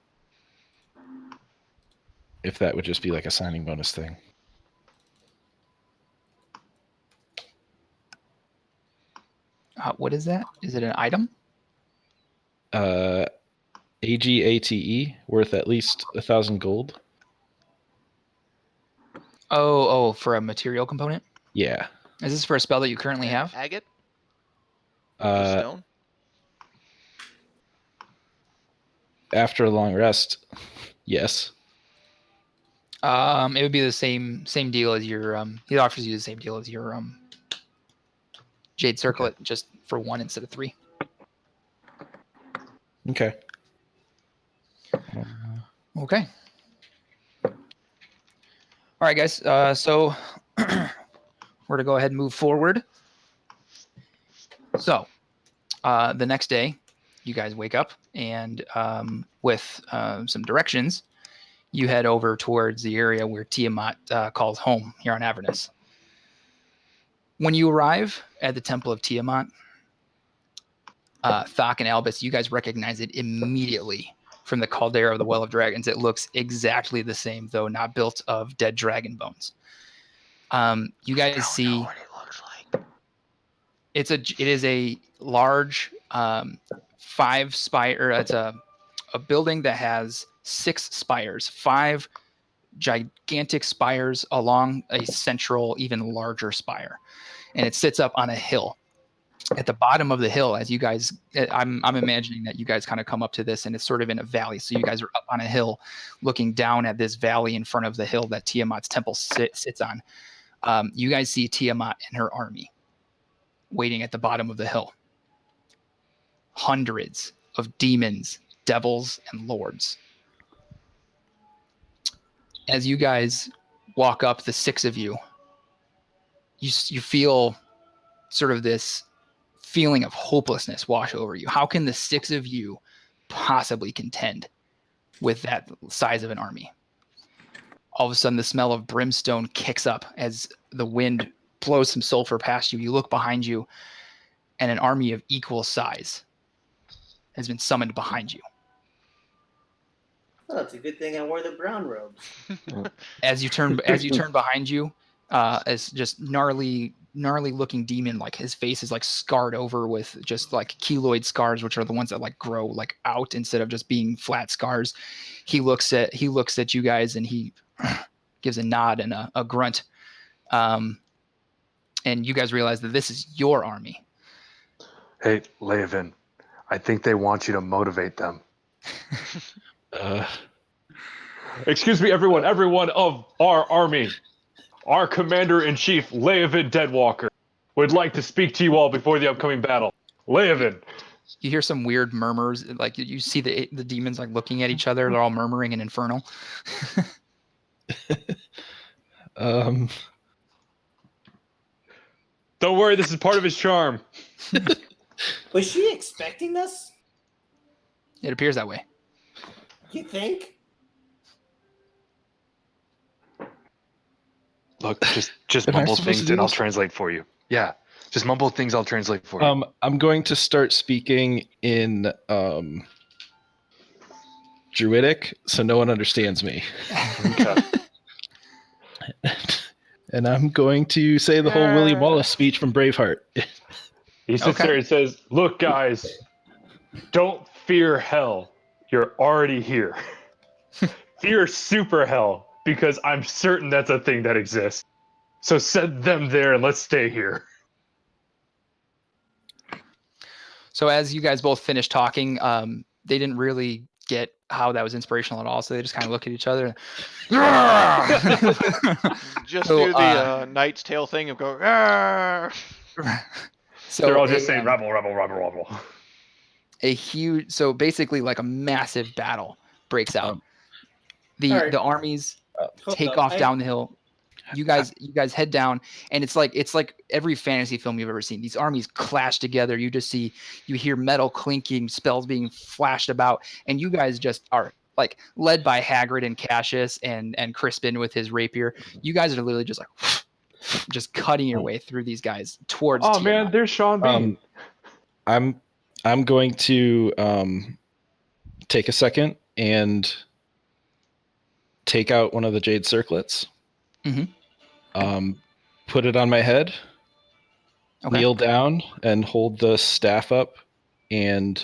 If that would just be like a signing bonus thing. What is that? Is it an item? AGATE, worth at least 1,000 gold. Oh, for a material component? Yeah. Is this for a spell that you currently have? Agate? The stone? After a long rest, yes. It would be the same deal as your he offers you the same deal as your Jade Circlet, just for 1 instead of 3. Okay. Okay. All right, guys. So we're to go ahead and move forward. So the next day, you guys wake up and with some directions, you head over towards the area where Tiamat calls home here on Avernus. When you arrive at the Temple of Tiamat, Thok and Albus, you guys recognize it immediately from the caldera of the Well of Dragons. It looks exactly the same, though not built of dead dragon bones. You guys see what it looks like. it is a large 5-spire. It's a building that has 6 spires, 5 gigantic spires along a central, even larger spire, and it sits up on a hill. At the bottom of the hill, as you guys, I'm imagining that you guys kind of come up to this, and it's sort of in a valley. So you guys are up on a hill, looking down at this valley in front of the hill that Tiamat's temple sits on. You guys see Tiamat and her army waiting at the bottom of the hill. Hundreds of demons, devils, and lords. As you guys walk up, the 6 of you, you feel sort of this feeling of hopelessness wash over you. How can the 6 of you possibly contend with that size of an army? All of a sudden, the smell of brimstone kicks up as the wind blows some sulfur past you. You look behind you, and an army of equal size has been summoned behind you. Oh, it's a good thing I wore the brown robes. As you turn behind you, as just gnarly looking demon, like his face is like scarred over with just like keloid scars, which are the ones that like grow like out instead of just being flat scars. He looks at you guys, and he gives a nod and a grunt, and you guys realize that this is your army. Hey, Leovan, I think they want you to motivate them. Excuse me, everyone of our army. Our commander-in-chief, Leovan Deadwalker, would like to speak to you all before the upcoming battle. Leovan. You hear some weird murmurs, like you see the demons like looking at each other. They're all murmuring in Infernal. Don't worry, this is part of his charm. Was she expecting us? It appears that way. You think? Look, just Am I mumble supposed to things do and I'll this? translate for you. Yeah, just mumble things. I'll translate for you. I'm going to start speaking in Druidic, so no one understands me. Okay. And I'm going to say the whole William Wallace speech from Braveheart. He sits Okay. there and says, "Look, guys, don't fear hell. You're already here. Fear super hell because I'm certain that's a thing that exists. So send them there and let's stay here." So as you guys both finished talking, they didn't really get how that was inspirational at all. So they just kind of look at each other. Just So, do the Knight's Tale thing of go. "Arr!" So They're all just a, saying, "Rebel, rebel, rebel, rebel." a huge, so basically like a massive battle breaks out. The All right. the armies Hold take up. off down the hill. You guys head down, and it's like every fantasy film you've ever seen. These armies clash together. You hear metal clinking, spells being flashed about, and you guys just are like led by Hagrid and Cassius and Crispin with his rapier. You guys are literally just like just cutting your way through these guys towards Oh Tiamat. man, there's Sean Bean. I'm going to take a second and take out one of the jade circlets. Mhm. Put it on my head. Okay. Kneel down and hold the staff up and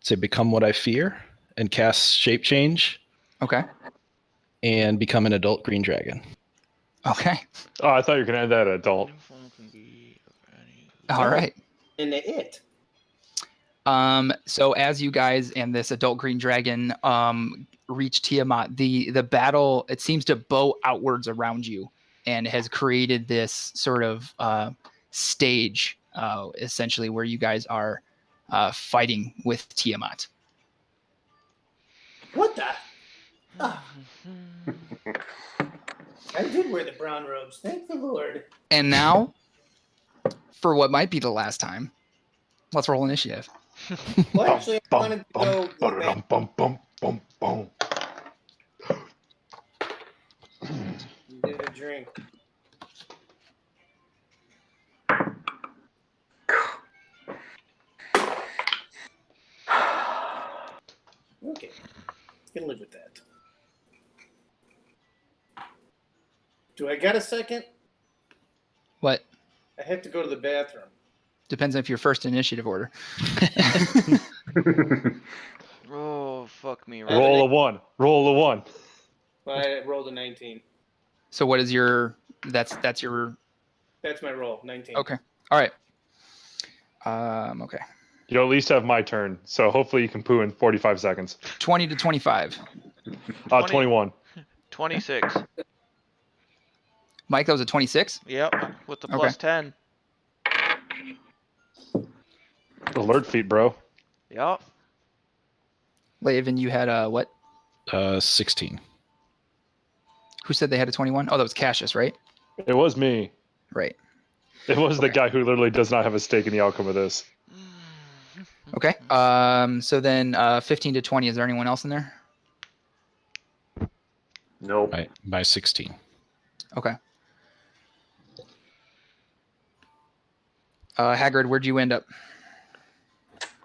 say, "Become what I fear," and cast shape change Okay. and become an adult green dragon. Okay. Oh, I thought you were gonna add that adult. All right. And it. So as you guys and this adult green dragon reach Tiamat, the battle, it seems to bow outwards around you and has created this sort of stage, essentially, where you guys are fighting with Tiamat. What the? Ah, I did wear the brown robes. Thank the Lord. And now, for what might be the last time, let's roll initiative. Well, actually, I wanted to go back. Bum, bum, bum, bum. and get a drink. Okay, can live with that. Do I got a second? What? I have to go to the bathroom. Depends on if you're first in initiative order. Oh, fuck me. I have Roll a 1. Roll a 1. I rolled a 19. So what is your? That's your. That's my roll. 19. Okay. All right. Okay. You'll at least have my turn, so hopefully you can poo in 45 seconds. 20 to 25. 21. 26. Mike, that was a 26. Yep, with the Okay. plus 10. Alert feet, bro. Yep. Leovan, you had a what? 16. Who said they had a 21? Oh, that was Cassius, right? It was me. Right. It was the Okay. guy who literally does not have a stake in the outcome of this. Okay. So then 15 to 20. Is there anyone else in there? Nope. My 16. Okay. Hagrid, where'd you end up?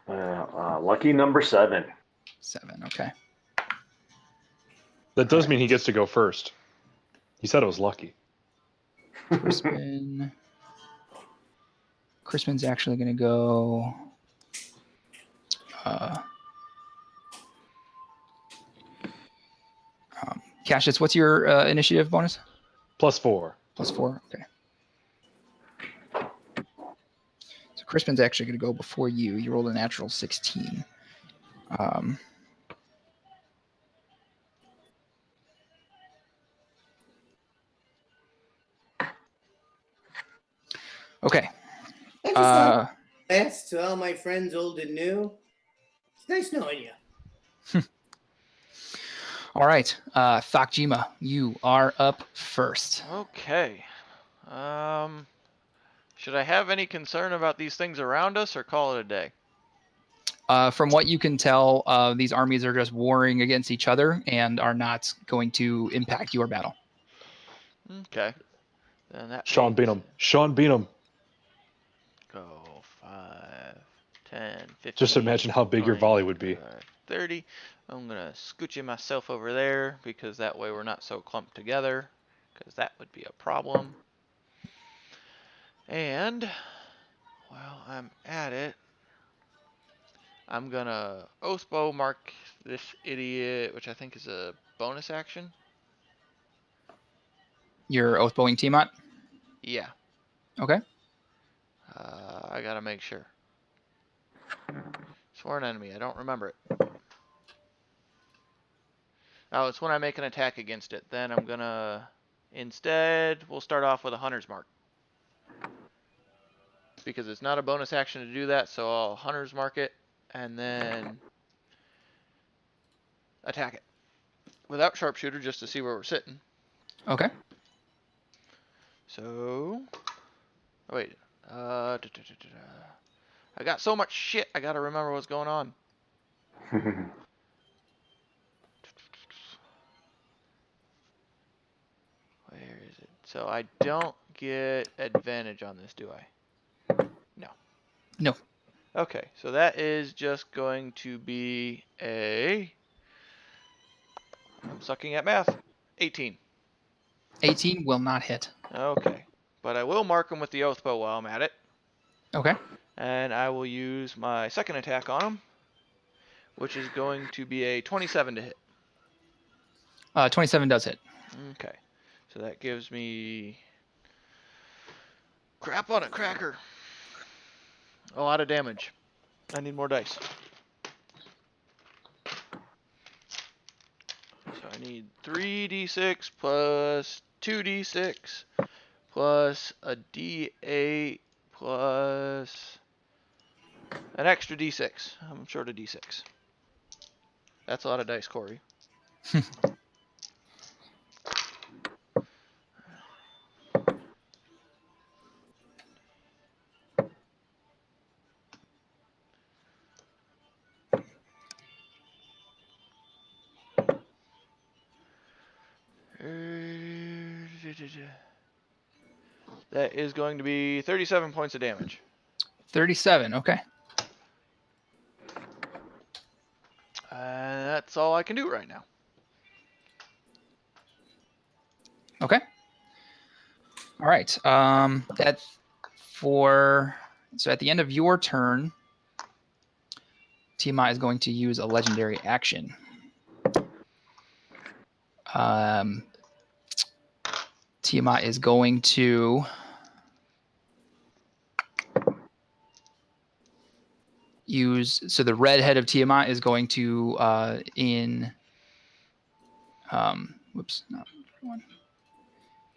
Lucky number 7. 7. Okay. That does mean he gets to go first. He said it was lucky. Crispin. Crispin's actually going to go. Cassius, what's your initiative bonus? +4. +4. Okay. So Crispin's actually going to go before you. You rolled a natural 16. Okay. I just want to ask to all my friends, old and new. It's nice knowing you. All right. Thakjima, you are up first. Okay. Should I have any concern about these things around us or call it a day? From what you can tell, these armies are just warring against each other and are not going to impact your battle. Okay. Then that Sean beat means him. Sean beat him. go 5, 10, 15. Just imagine how big your 20, volley would be. 30. I'm going to scooch myself over there because that way we're not so clumped together, because that would be a problem. And while I'm at it, I'm going to Oathbow mark this idiot, which I think is a bonus action. Your Oathbowing Tiamat? Yeah. Okay. I got to make sure. Sworn enemy. I don't remember it. Oh, it's when I make an attack against it. Then I'm gonna... Instead, we'll start off with a Hunter's Mark. Because it's not a bonus action to do that, so I'll Hunter's Mark it, and then... attack it. Without Sharpshooter, just to see where we're sitting. Okay. So... Oh, wait. I got so much shit, I gotta remember what's going on. Where is it? So I don't get advantage on this, do I? No. No. Okay, so that is just going to be a... I'm sucking at math. 18. 18 will not hit. Okay. But I will mark him with the Oathbow while I'm at it. Okay. And I will use my second attack on him, which is going to be a 27 to hit. 27 does hit. Okay. So that gives me... crap on a cracker. A lot of damage. I need more dice. So I need 3d6 plus 2d6 plus a d8 plus an extra d6. I'm short a d6. That's a lot of dice, Corey. That is going to be 37 points of damage. 37, okay. That's all I can do right now. Okay. All right. So at the end of your turn, Tiamat is going to use a legendary action. Tiamat is going to so the red head of Tiamat is going to in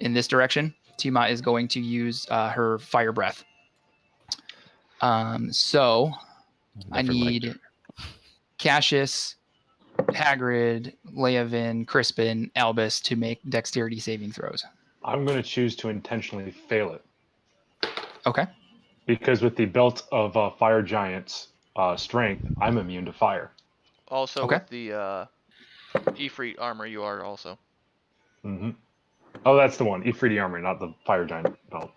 this direction. Tiamat is going to use her fire breath. So I need Cassius, Hagrid, Leovan, Crispin, Albus to make dexterity saving throws. I'm going to choose to intentionally fail it. Okay. Because with the belt of fire giants strength, I'm immune to fire. Also Okay. with the Ifrit armor, you are also. Mm-hmm. Oh, that's the one. Ifrit armor, not the fire giant belt.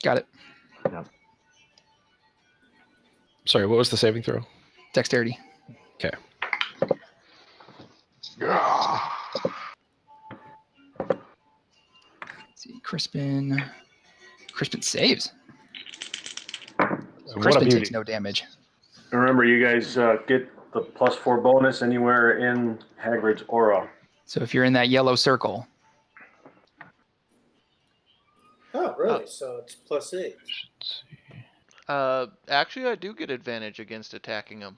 Got it. Yeah. Sorry, what was the saving throw? Dexterity. Okay. Let's see, Crispin saves. Crispin takes no damage. Remember, you guys get the +4 bonus anywhere in Hagrid's aura. So if you're in that yellow circle. Oh, really? So it's +8. Actually, I do get advantage against attacking him.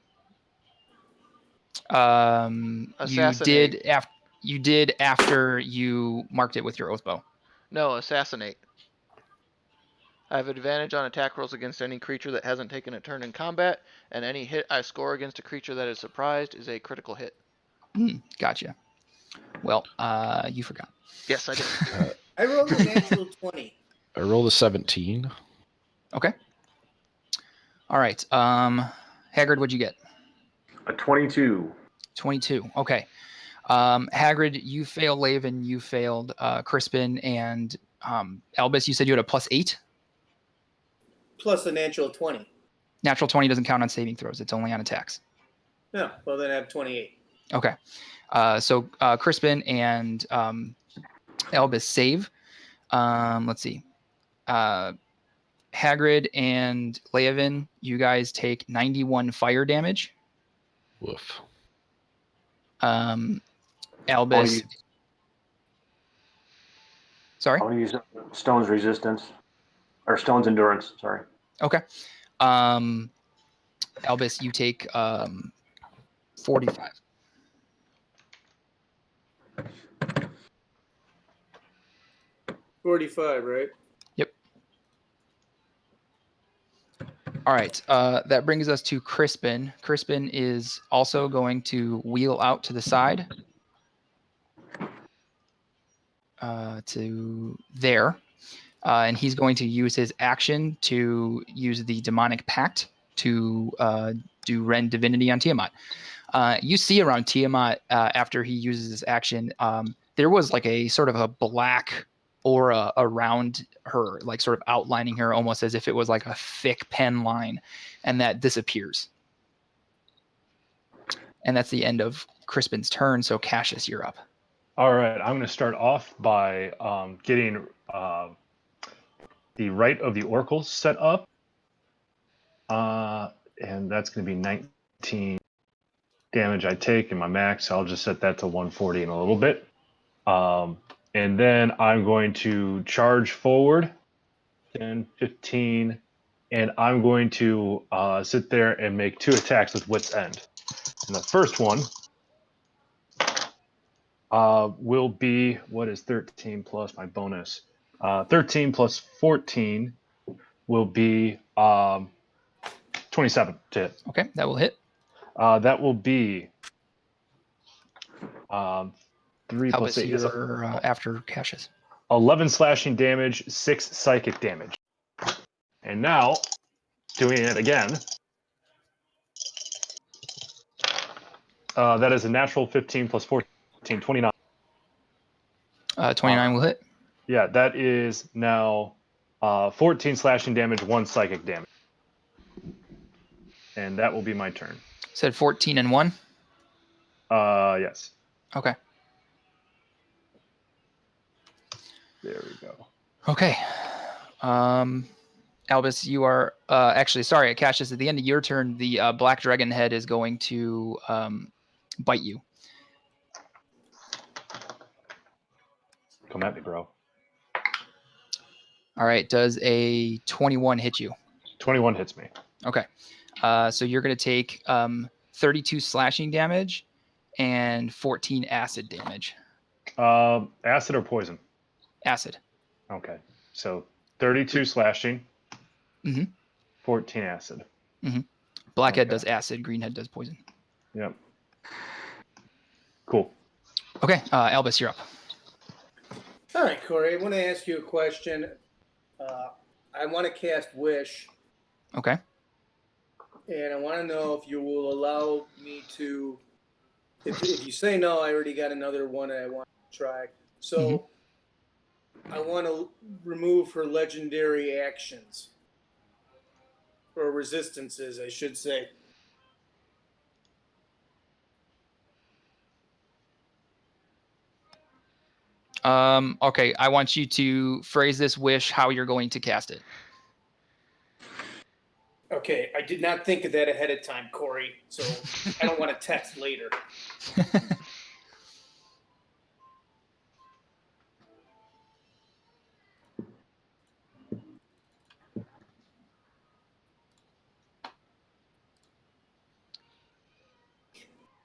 You did after you marked it with your Oathbow. No, assassinate. I have advantage on attack rolls against any creature that hasn't taken a turn in combat, and any hit I score against a creature that is surprised is a critical hit. Gotcha. Well, you forgot. Yes, I did. I rolled a natural 20. I rolled a 17. Okay. All right. Hagrid, what'd you get? A 22. 22. Okay. Hagrid, you failed. Leovan, you failed. Crispin and Albus, you said you had a +8? Plus a natural 20. Natural 20 doesn't count on saving throws. It's only on attacks. No, well then I have 28. Okay. So Crispin and Albus save. Let's see. Hagrid and Leovan, you guys take 91 fire damage. Woof. Albus. Sorry? I want to use Stone's resistance. Or Stone's endurance, sorry. Okay. Albus, you take 45. $45, right? Yep. All right. That brings us to Crispin. Crispin is also going to wheel out to the side. To there. And he's going to use his action to use the demonic pact to do rend divinity on Tiamat. You see around Tiamat after he uses his action, there was like a sort of a black aura around her, like sort of outlining her almost as if it was like a thick pen line, and that disappears. And that's the end of Crispin's turn. So Cassius, you're up. All right, I'm going to start off by getting the Rite of the Oracle set up. And that's going to be 19 damage I take in my max. I'll just set that to 140 in a little bit. And then I'm going to charge forward 10, 15, and I'm going to sit there and make 2 attacks with Wit's End. And the first one will be, what is 13 plus my bonus? 13 plus 14 will be 27 to hit. Okay, that will hit. That will be 3 Albus, plus 8 is you're after Cassius. 11 slashing damage, 6 psychic damage. And now, doing it again. That is a natural 15 plus 14, 29. 29 will hit. Yeah, that is now 14 slashing damage, 1 psychic damage. And that will be my turn. Said 14 and 1? Yes. Okay. There we go. Okay. Albus, you are actually sorry, Cassius. At the end of your turn, the black dragon head is going to bite you. Come at me, bro. All right. Does a 21 hit you? 21 hits me. Okay. So you're going to take 32 slashing damage and 14 acid damage. Acid or poison? Acid. Okay. So 32 slashing, Mm-hmm. 14 acid. Mm-hmm. Blackhead Okay. does acid. Greenhead does poison. Yep. Cool. Okay. Albus, you're up. All right, Corey, I want to ask you a question. I want to cast Wish, Okay. and I want to know if you will allow me to. If you say no, I already got another one I want to try. So I want to remove her legendary actions. Or resistances, I should say. Okay, I want you to phrase this wish how you're going to cast it. Okay, I did not think of that ahead of time, Corey, so I don't want to text later.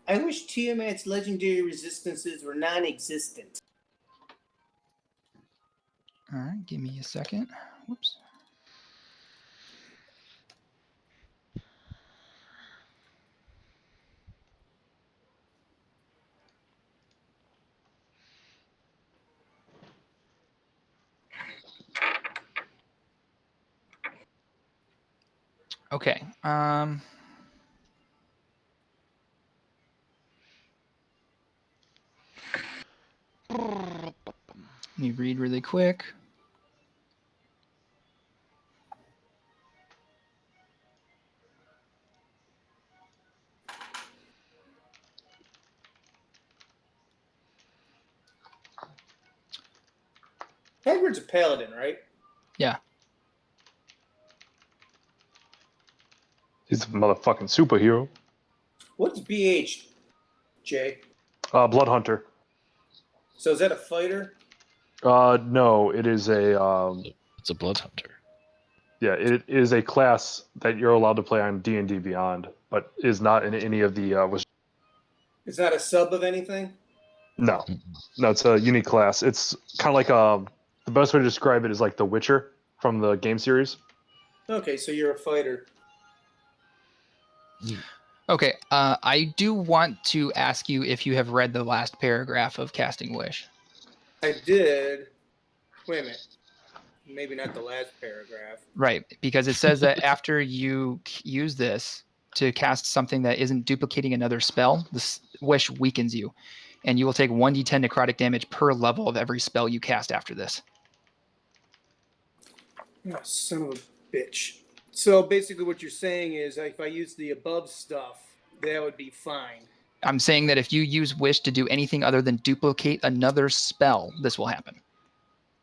I wish Tiamat's legendary resistances were non-existent. All right, give me a second. Whoops. Okay. Let me read really quick. Hagrid's a paladin, right? Yeah. He's a motherfucking superhero. What's BH, Jay? Blood Hunter. So is that a fighter? No, it is a It's a blood hunter. yeah, it is a class that you're allowed to play on D&D Beyond, but is not in any of the It's not a sub of anything? no, it's a unique class. It's kind of like the best way to describe it is like The Witcher from the game series. Okay, so you're a fighter. Okay. I do want to ask you if you have read the last paragraph of Casting Wish. I did. Wait a minute. Maybe not the last paragraph. Right, because it says that after you use this to cast something that isn't duplicating another spell, this wish weakens you, and you will take 1d10 necrotic damage per level of every spell you cast after this. Oh, son of a bitch. So basically what you're saying is if I use the above stuff, that would be fine. I'm saying that if you use wish to do anything other than duplicate another spell, this will happen.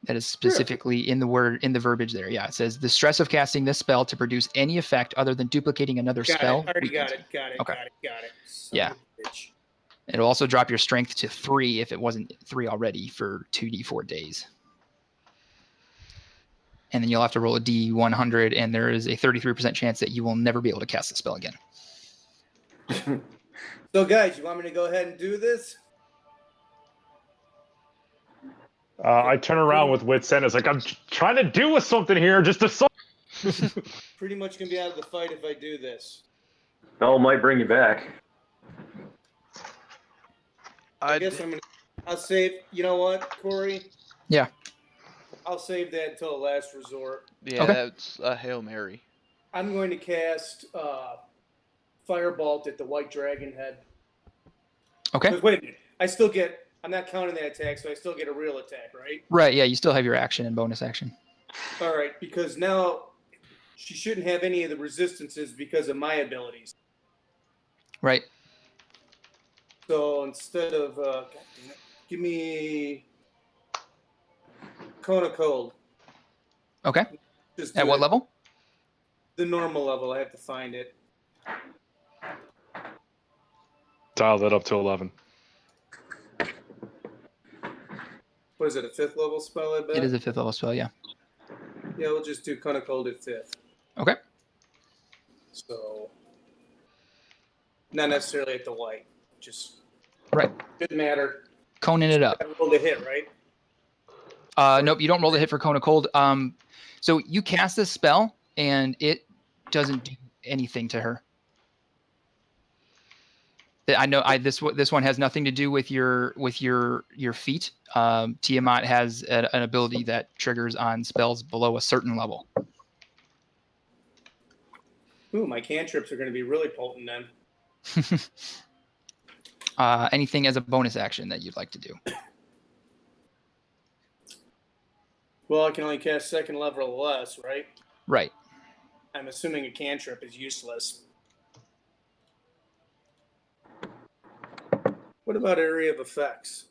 That is specifically in the verbiage there. Yeah, it says the stress of casting this spell to produce any effect other than duplicating another spell. Got it. weakens you. Got it. Okay. Got it. Son Yeah. of a bitch. It'll also drop your strength to 3 if it wasn't 3 already for 2d4 days. And then you'll have to roll a d100, and there is a 33% chance that you will never be able to cast the spell again. So guys, you want me to go ahead and do this? I turn around with Wit's End. It's like I'm trying to do something here, just to. Pretty much gonna be out of the fight if I do this. Bell might bring you back. I guess I'll save. You know what, Corey? Yeah. I'll save that until the last resort. Yeah, Okay. that's a Hail Mary. I'm going to cast Firebolt at the White Dragon head. Okay. But wait a minute. I'm not counting that attack, so I still get a real attack, right? Right. Yeah. You still have your action and bonus action. All right, because now she shouldn't have any of the resistances because of my abilities. Right. So instead of, God damn it, give me Cone of Cold. Okay. Just At do what it. level? The normal level. I have to find it. Dial that up to 11. What is it, a 5th level spell, I bet? It is a 5th level spell. Yeah. Yeah, we'll just do Cone of Cold at 5th. Okay. So, not necessarily at the white. Just, Right. didn't matter. Coning it up. I rolled a hit, right? Nope. You don't roll the hit for Cone of Cold. So you cast this spell, and it doesn't do anything to her. I know. This one has nothing to do with your feat. Tiamat has an ability that triggers on spells below a certain level. Ooh, my cantrips are going to be really potent then. Anything as a bonus action that you'd like to do? Well, I can only cast 2nd level or less, right? Right. I'm assuming a cantrip is useless. What about area of effects?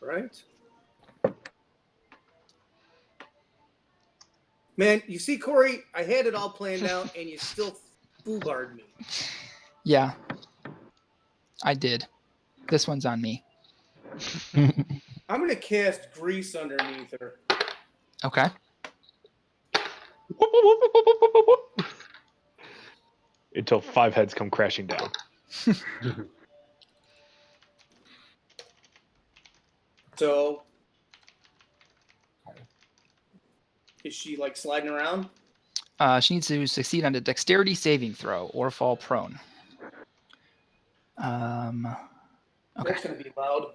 Right? Man, you see, Corey, I had it all planned out, and you still foolbarred me. Yeah. I did. This one's on me. I'm going to cast Grease underneath her. Okay. Until 5 heads come crashing down. So, is she like sliding around? She needs to succeed on a dexterity saving throw or fall prone. Okay. That's going to be loud.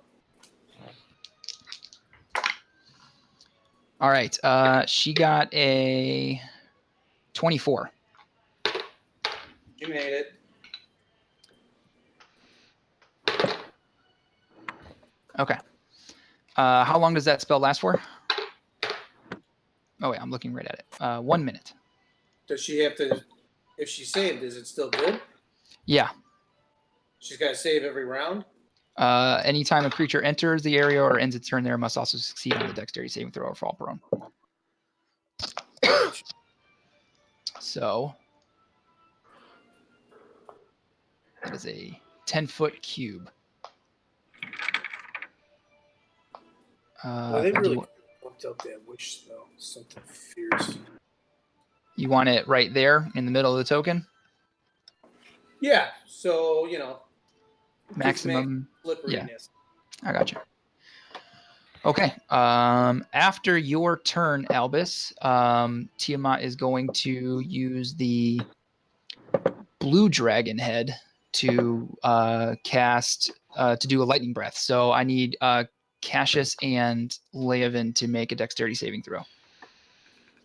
All right. She got a 24. You made it. Okay. How long does that spell last for? Oh, wait, I'm looking right at it. 1 minute. Does she have to? If she saved, is it still good? Yeah. She's got to save every round. Anytime a creature enters the area or ends its turn there, must also succeed on the dexterity saving throw or fall prone. So that is a 10-foot cube. Well, they do really bumped up that wish spell. Something fierce. you want it right there in the middle of the token? Yeah. So Maximum. slipperiness. I got you. Okay. After your turn, Albus, Tiamat is going to use the blue dragon head to cast to do a lightning breath. So I need Cassius and Leovan to make a dexterity saving throw.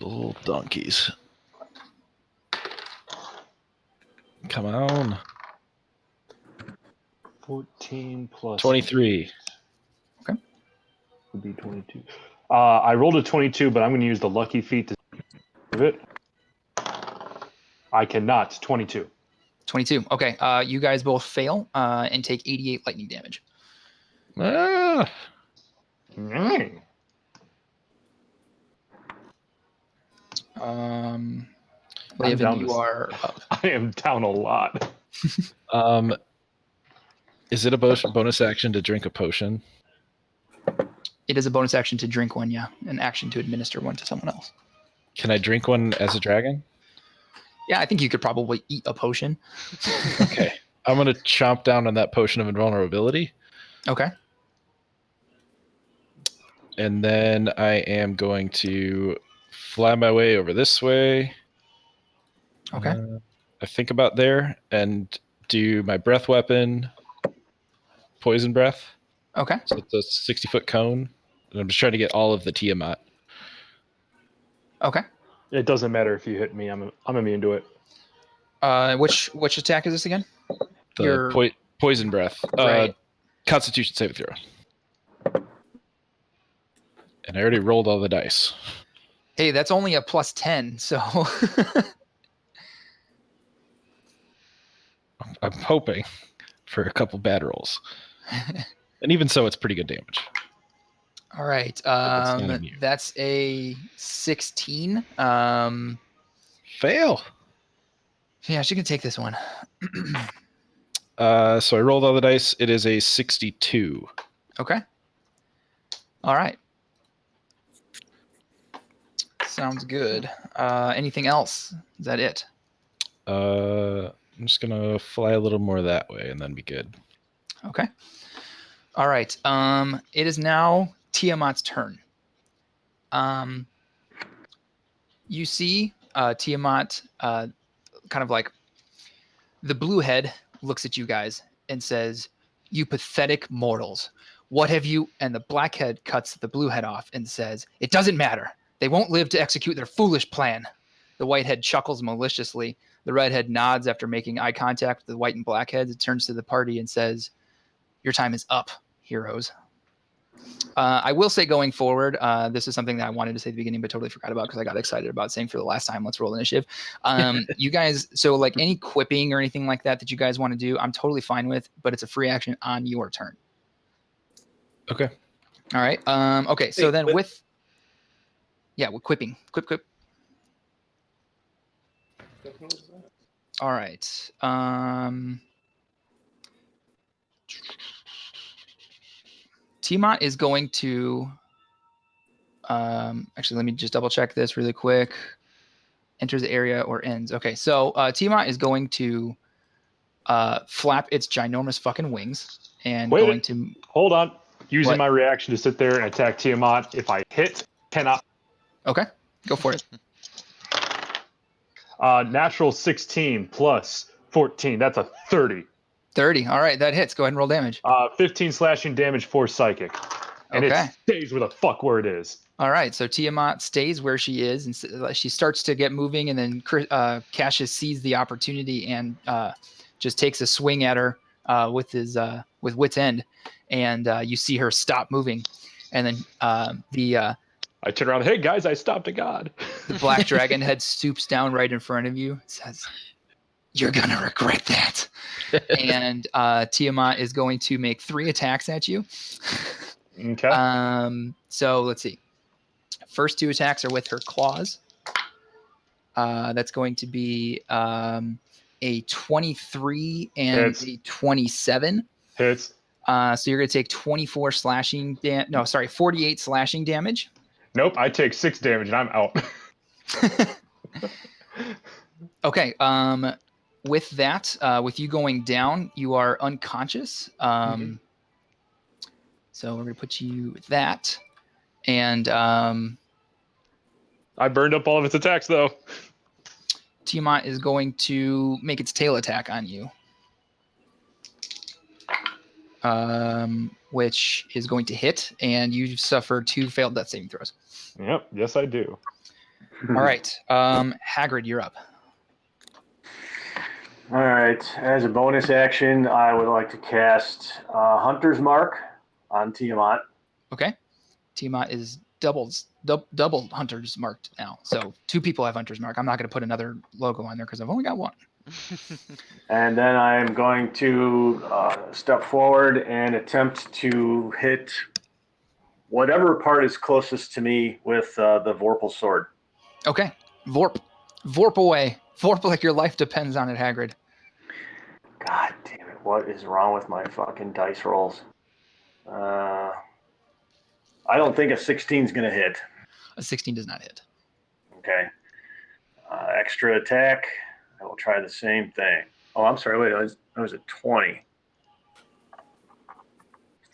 Little donkeys. Come on. 14 plus 23. Okay. Would be 22. I rolled a 22, but I'm going to use the lucky feat to save it. I cannot. 22. 22. Okay. You guys both fail and take 88 lightning damage. Ah, Mm. Leovan, down you to- are up. I am down a lot. is it a bonus action to drink a potion? It is a bonus action to drink one, yeah. An action to administer one to someone else. Can I drink one as a dragon? Yeah, I think you could probably eat a potion. Okay. I'm going to chomp down on that potion of invulnerability. Okay. And then I am going to fly my way over this way. Okay. I think about there and do my breath weapon, poison breath. Okay. So it's a 60-foot cone. And I'm just trying to get all of the Tiamat. Okay. It doesn't matter if you hit me. I'm immune to it. Which attack is this again? The poison breath. Right. Constitution saving throw. And I already rolled all the dice. Hey, that's only a plus 10, so I'm hoping for a couple bad rolls. And even so, it's pretty good damage. all right. not immune. That's a 16. Fail. Yeah, she can take this one. So I rolled all the dice. It is a 62. Okay. All right. Sounds good. Anything else? Is that it? I'm just gonna fly a little more that way and then be good. Okay. All right. It is now Tiamat's turn. You see Tiamat kind of like the blue head looks at you guys and says, "You pathetic mortals. What have you?" And the black head cuts the blue head off and says, "It doesn't matter. They won't live to execute their foolish plan." The white head chuckles maliciously. The red head nods after making eye contact with the white and black heads. It turns to the party and says, "Your time is up, heroes." I will say going forward, this is something that I wanted to say at the beginning, but totally forgot about because I got excited about saying for the last time, let's roll initiative. You guys, so like any quipping or anything like that you guys want to do, I'm totally fine with, but it's a free action on your turn. Okay. All right. Okay. So then with quipping. Quip. All right. Tiamat is going to actually, let me just double check this really quick. Enters the area or ends. Okay, so Tiamat is going to flap its ginormous fucking wings and hold on. Using What? my reaction to sit there and attack Tiamat. If I hit, cannot. Okay, go for it. Natural 16 plus 14. That's a 30. 30. All right, that hits. Go ahead and roll damage. 15 slashing damage, 4 psychic. And Okay. it stays where the fuck where it is. All right, so Tiamat stays where she is, and she starts to get moving, and then Cassius sees the opportunity and just takes a swing at her with his with wit's end, and you see her stop moving, and then I turn around. Hey guys, I stopped a god. the black dragon head stoops down right in front of you, says, "You're gonna regret that." And Tiamat is going to make 3 attacks at you. Okay. So let's see. First 2 attacks are with her claws. That's going to be a 23 and Hits. a 27. Hits. So you're going to take 24 slashing 48 slashing damage. Nope. I take 6 damage and I'm out. Okay. With that, with you going down, you are unconscious. So we're going to put you with that. And I burned up all of its attacks though. Tiamat is going to make its tail attack on you. Which is going to hit, and you suffer 2 failed death saving throws. Yep. Yes, I do. All right. Hagrid, you're up. All right. As a bonus action, I would like to cast Hunter's Mark on Tiamat. Okay. Tiamat is double Hunter's marked now. So 2 people have Hunter's Mark. I'm not going to put another logo on there because I've only got 1. And then I'm going to step forward and attempt to hit whatever part is closest to me with the Vorpal sword. Okay. Vorp away. Vorp like your life depends on it, Hagrid. God damn it. What is wrong with my fucking dice rolls? I don't think a 16 is going to hit. A 16 does not hit. Okay. Extra attack. I will try the same thing. Oh, I'm sorry. Wait, that was a 20.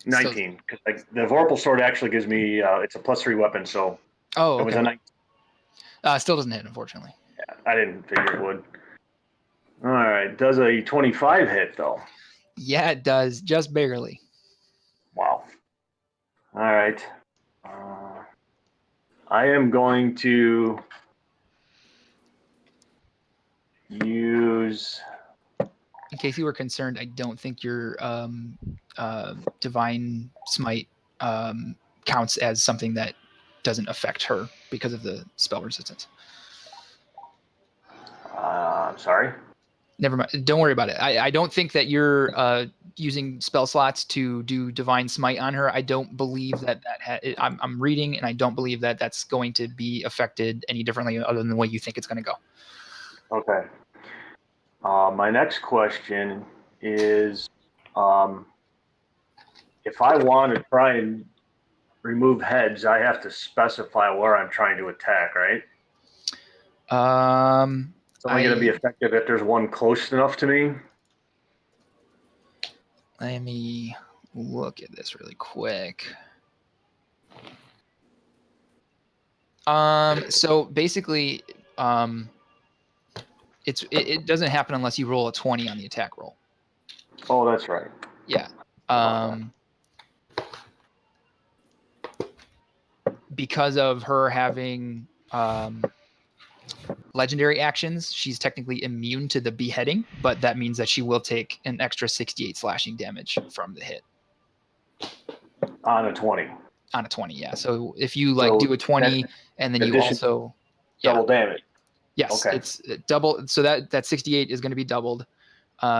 19. Because the Vorpal sword actually gives me, it's a +3 weapon, so Oh, it was a okay. 19. Still doesn't hit, unfortunately. Yeah, I didn't figure it would. All right. Does a 25 hit, though? Yeah, it does. Just barely. Wow. All right. I am going to use... In case you were concerned, I don't think your divine smite counts as something that doesn't affect her because of the spell resistance. I'm sorry. Never mind. Don't worry about it. I don't think that you're using spell slots to do divine smite on her. I don't believe that I'm reading, and I don't believe that that's going to be affected any differently other than the way you think it's going to go. Okay. My next question is, if I want to try and remove heads, I have to specify where I'm trying to attack, right? It's only going to be effective if there's one close enough to me. Let me look at this really quick. So basically, it doesn't happen unless you roll a 20 on the attack roll. Oh, that's right. Yeah. Because of her having legendary actions, she's technically immune to the beheading, but that means that she will take an extra 68 slashing damage from the hit. On a 20. On a 20, yeah. So if you do a 20 and then you also... Double damage. Yes, okay. It's double. So that 68 is going to be doubled.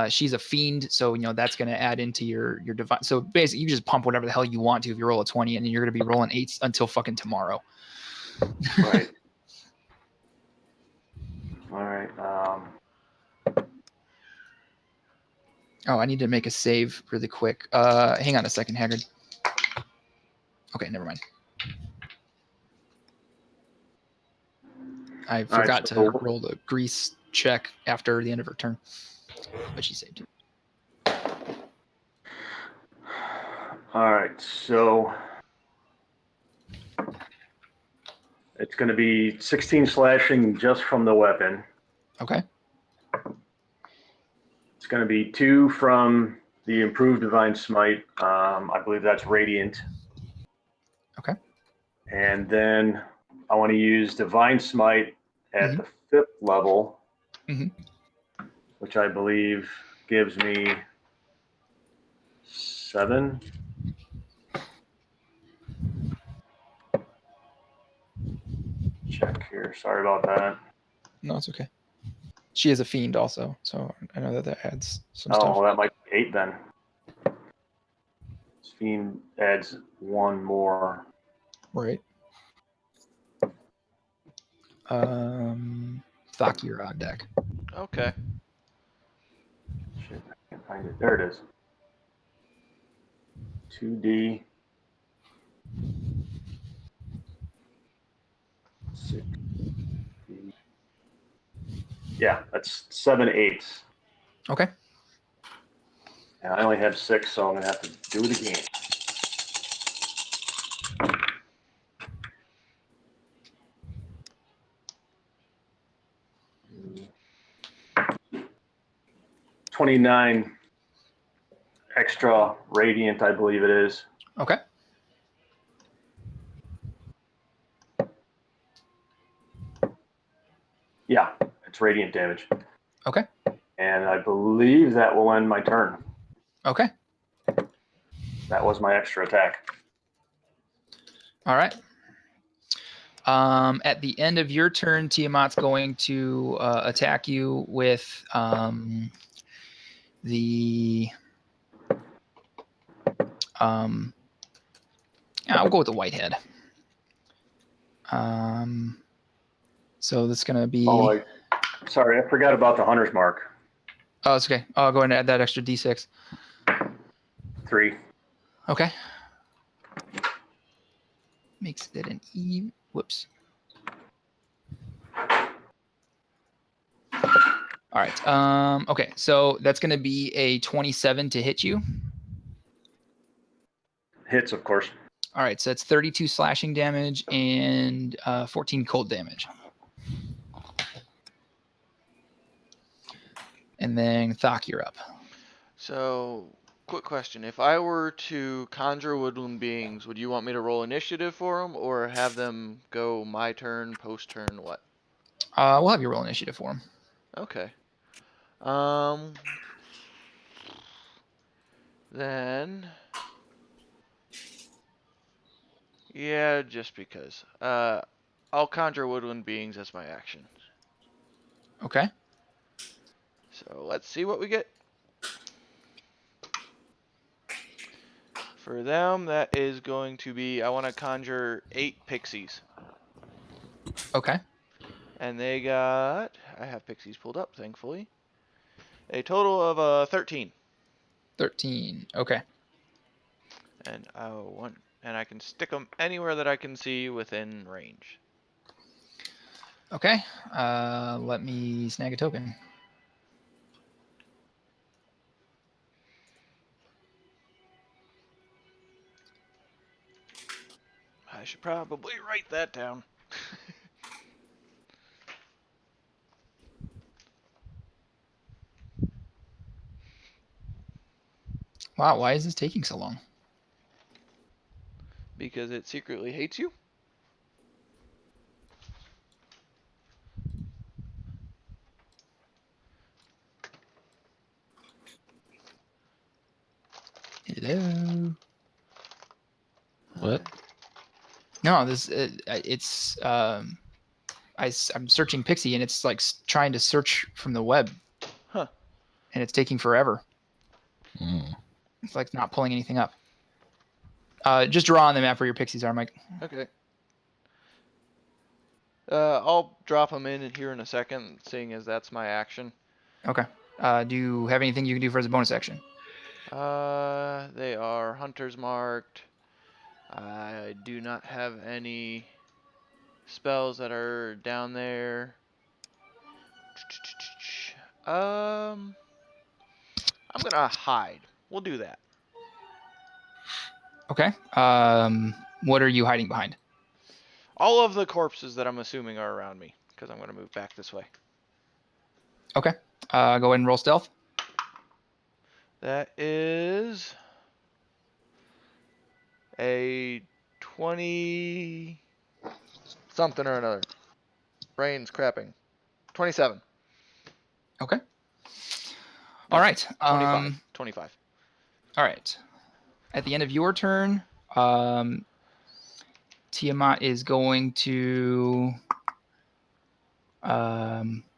She's a fiend, so that's going to add into your divine. So basically, you just pump whatever the hell you want to if you roll a 20, and then you're going to be rolling 8s until fucking tomorrow. Right. All right. Oh, I need to make a save really quick. Hang on a second, Hagrid. Okay, never mind. I forgot to roll the grease check after the end of her turn, but she saved. All right, so it's going to be 16 slashing just from the weapon. Okay. It's going to be 2 from the improved divine smite. I believe that's radiant. Okay. And then I want to use divine smite at the 5th level, which I believe gives me 7. Check here. Sorry about that. No, it's okay. She is a fiend also, so I know that adds some Oh, stuff. well, that might be 8 then. Fiend adds 1 more. Right. Thakira deck. Okay. Shit, I can't find it. There it is. 2D. 6. Yeah, that's 7 8s. Okay. And I only have 6, so I'm going to have to do it again. $29 extra radiant, I believe it is. Okay. Yeah, it's radiant damage. Okay. And I believe that will end my turn. Okay. That was my extra attack. All right. At the end of your turn, Tiamat's going to attack you with the. I'll go with the whitehead. So that's going to be. Oh, sorry, I forgot about the hunter's mark. Oh, it's okay. I'll go ahead and add that extra D6. 3. Okay. Makes it an E. Whoops. All right. Okay. So that's going to be a 27 to hit you. Hits, of course. All right. So that's 32 slashing damage and 14 cold damage. And then Thok, you're up. So, quick question. If I were to conjure woodland beings, would you want me to roll initiative for them, or have them go my turn, post turn, what? We'll have you roll initiative for him. Okay. Then... Yeah, just because. I'll conjure woodland beings as my action. Okay. So, let's see what we get. For them, that is going to be, I want to conjure 8 pixies. Okay. And they got, I have pixies pulled up, thankfully. A total of 13. 13. Okay. And I can stick them anywhere that I can see within range. Okay. Let me snag a token. I should probably write that down. Wow. Why is this taking so long? Because it secretly hates you. Hello. What? No, it's I'm searching Pixie and it's like trying to search from the web. Huh. And it's taking forever. Mm. It's like not pulling anything up. Just draw on the map where your pixies are, Mike. Okay. I'll drop them in here in a second, seeing as that's my action. Okay. Do you have anything you can do for as a bonus action? They are hunters marked. I do not have any spells that are down there. I'm gonna hide. We'll do that. Okay. What are you hiding behind? All of the corpses that I'm assuming are around me, because I'm gonna move back this way. Okay. Go ahead and roll stealth. That is a 20 something or another. Brain's crapping. 27. Okay. No, All right. 25. 25. All right. At the end of your turn, Tiamat is going to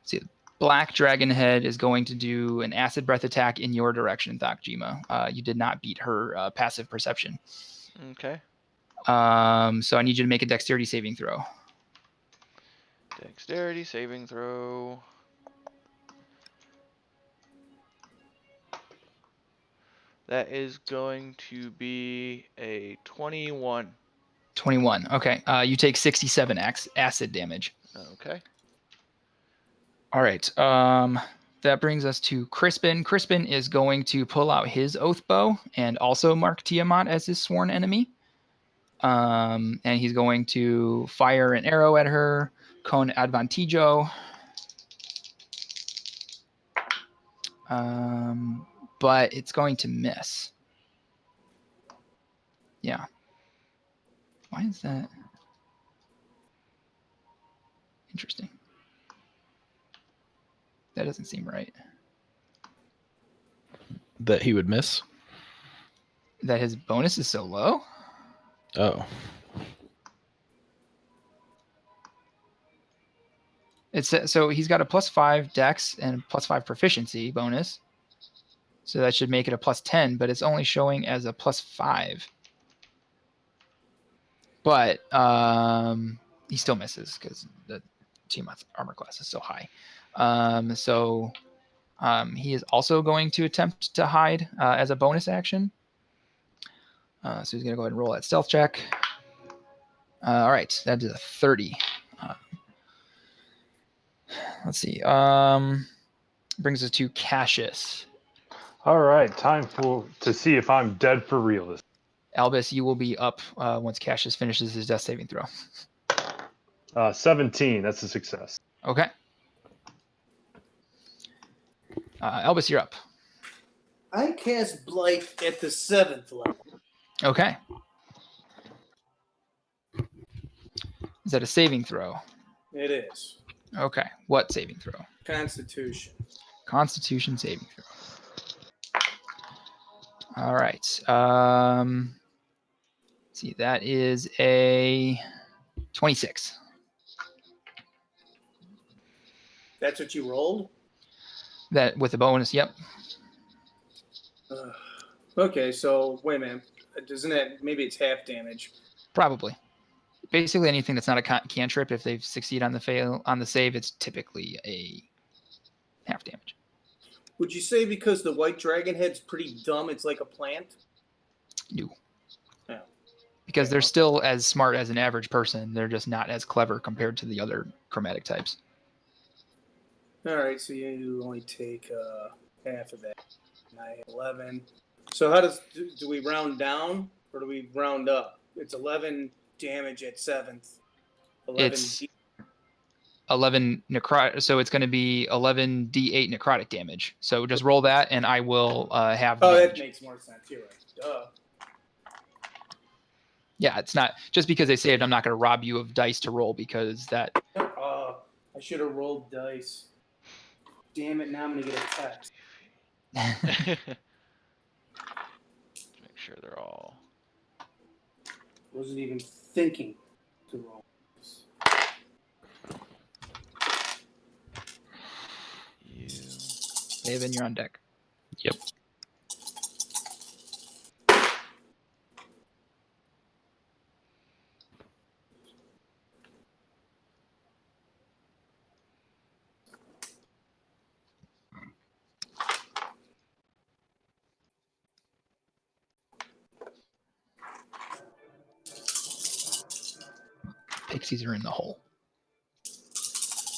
see. Black Dragonhead is going to do an acid breath attack in your direction, Thakjima. You did not beat her passive perception. Okay. So I need you to make a dexterity saving throw. Dexterity saving throw. That is going to be a 21. 21. Okay. You take 67 acid damage. Okay. All right. That brings us to Crispin. Crispin is going to pull out his oath bow and also mark Tiamat as his sworn enemy. And he's going to fire an arrow at her, con advantaggio. But it's going to miss. Yeah. Why is that? Interesting. That doesn't seem right. That he would miss? That his bonus is so low? Oh. It's so he's got a +5 dex and +5 proficiency bonus. So that should make it a +10, but it's only showing as a +5. But he still misses because the Tiamat's armor class is so high. He is also going to attempt to hide as a bonus action. So he's going to go ahead and roll that stealth check. All right, that is a 30. Let's see. Brings us to Cassius. All right, time to see if I'm dead for real. Albus, you will be up once Cassius finishes his death saving throw. 17, that's a success. Okay. Albus, you're up. I cast Blight at the 7th level. Okay. Is that a saving throw? It is. Okay. What saving throw? Constitution. Constitution saving throw. All right. Let's see, that is a 26. That's what you rolled? That with a bonus, yep. Okay, so wait a minute. Doesn't it, maybe it's half damage. Probably. Basically anything that's not a cantrip, if they succeed on the save, it's typically a half damage. Would you say because the white dragon head's pretty dumb, it's like a plant? No. Oh. Because they're still as smart as an average person. They're just not as clever compared to the other chromatic types. All right, so you only take half of that. 9, 11. So how do we round down or do we round up? It's 11 damage at 7th. 11 It's 11 necrotic, so it's going to be 11 d8 necrotic damage. So just roll that, and I will have. Oh, damage. that makes more sense. You're right. Duh. Yeah, it's not just because they say it. I'm not going to rob you of dice to roll because that. I should have rolled dice. Damn it! Now I'm gonna get a text. Make sure they're all. Wasn't even thinking to roll this. Leovan, you're on deck. Yep. Pixies are in the hole.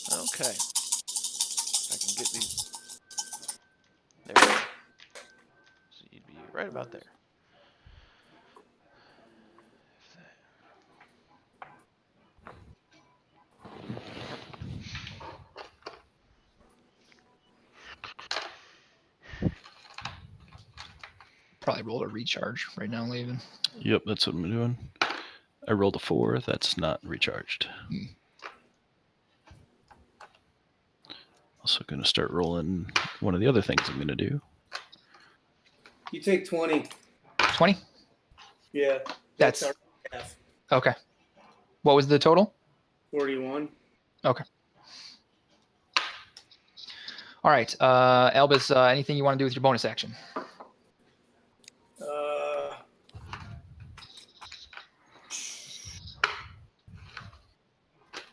Okay. If I can get these. There we go. So you'd be right about there. Probably roll a recharge right now, Leovan. Yep, that's what I'm doing. I rolled a 4. That's not recharged. Also going to start rolling one of the other things I'm going to do. You take 20. 20? Yeah. That's our half. okay. What was the total? 41. Okay. All right. Albus, anything you want to do with your bonus action?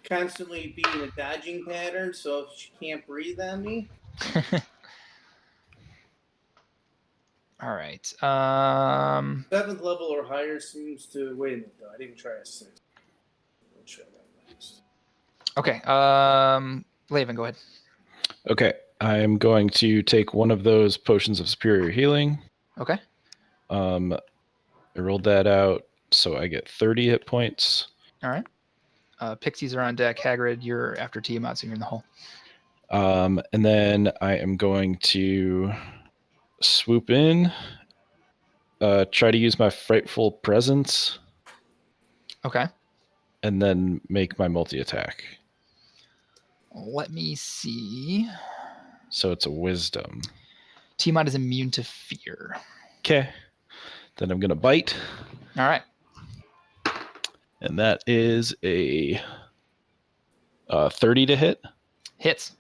Constantly be in a dodging pattern, so she can't breathe on me. All right. 7th level or higher seems to. Wait a minute, though. I didn't try a 6. I'll try that next. Okay. Leovan, go ahead. Okay, I'm going to take one of those potions of superior healing. Okay. I rolled that out, so I get 30 hit points. All right. Pixies are on deck. Hagrid, you're after Tiamat, so you're in the hole. And then I am going to swoop in, try to use my frightful presence, Okay. and then make my multi-attack. Let me see. So it's a wisdom. Tiamat is immune to fear. Okay. Then I'm going to bite. All right. And that is a 30 to hit. Hits.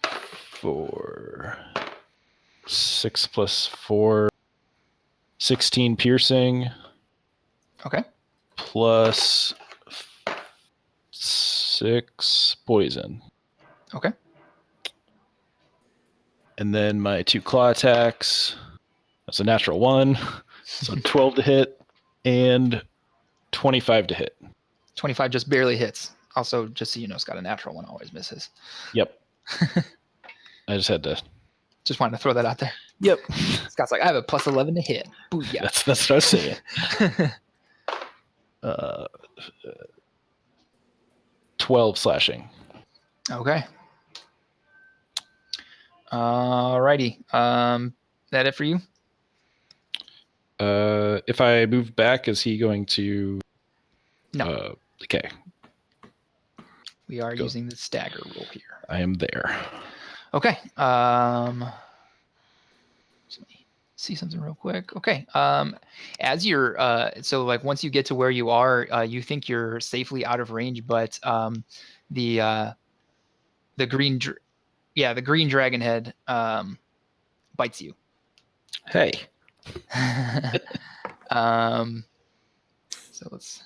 For 6 plus 4, 16 piercing. Okay. Plus 6 poison. Okay. And then my 2 claw attacks. That's a natural 1. So 12 to hit and 25 to hit. 25 just barely hits. Also, just so you know, Scott, a natural one always misses. Yep. I just had to. Just wanted to throw that out there. Yep. Scott's like, I have a plus 11 to hit. Booyah. That's what I was saying. 12 slashing. Okay. Alrighty. That it for you? If I move back, is he going to? No. Okay. We are Go. using the stagger rule here. I am there. Okay. Let me see something real quick. Okay. As you're so like once you get to where you are, you think you're safely out of range, but the green the green dragon head bites you. Hey. So let's.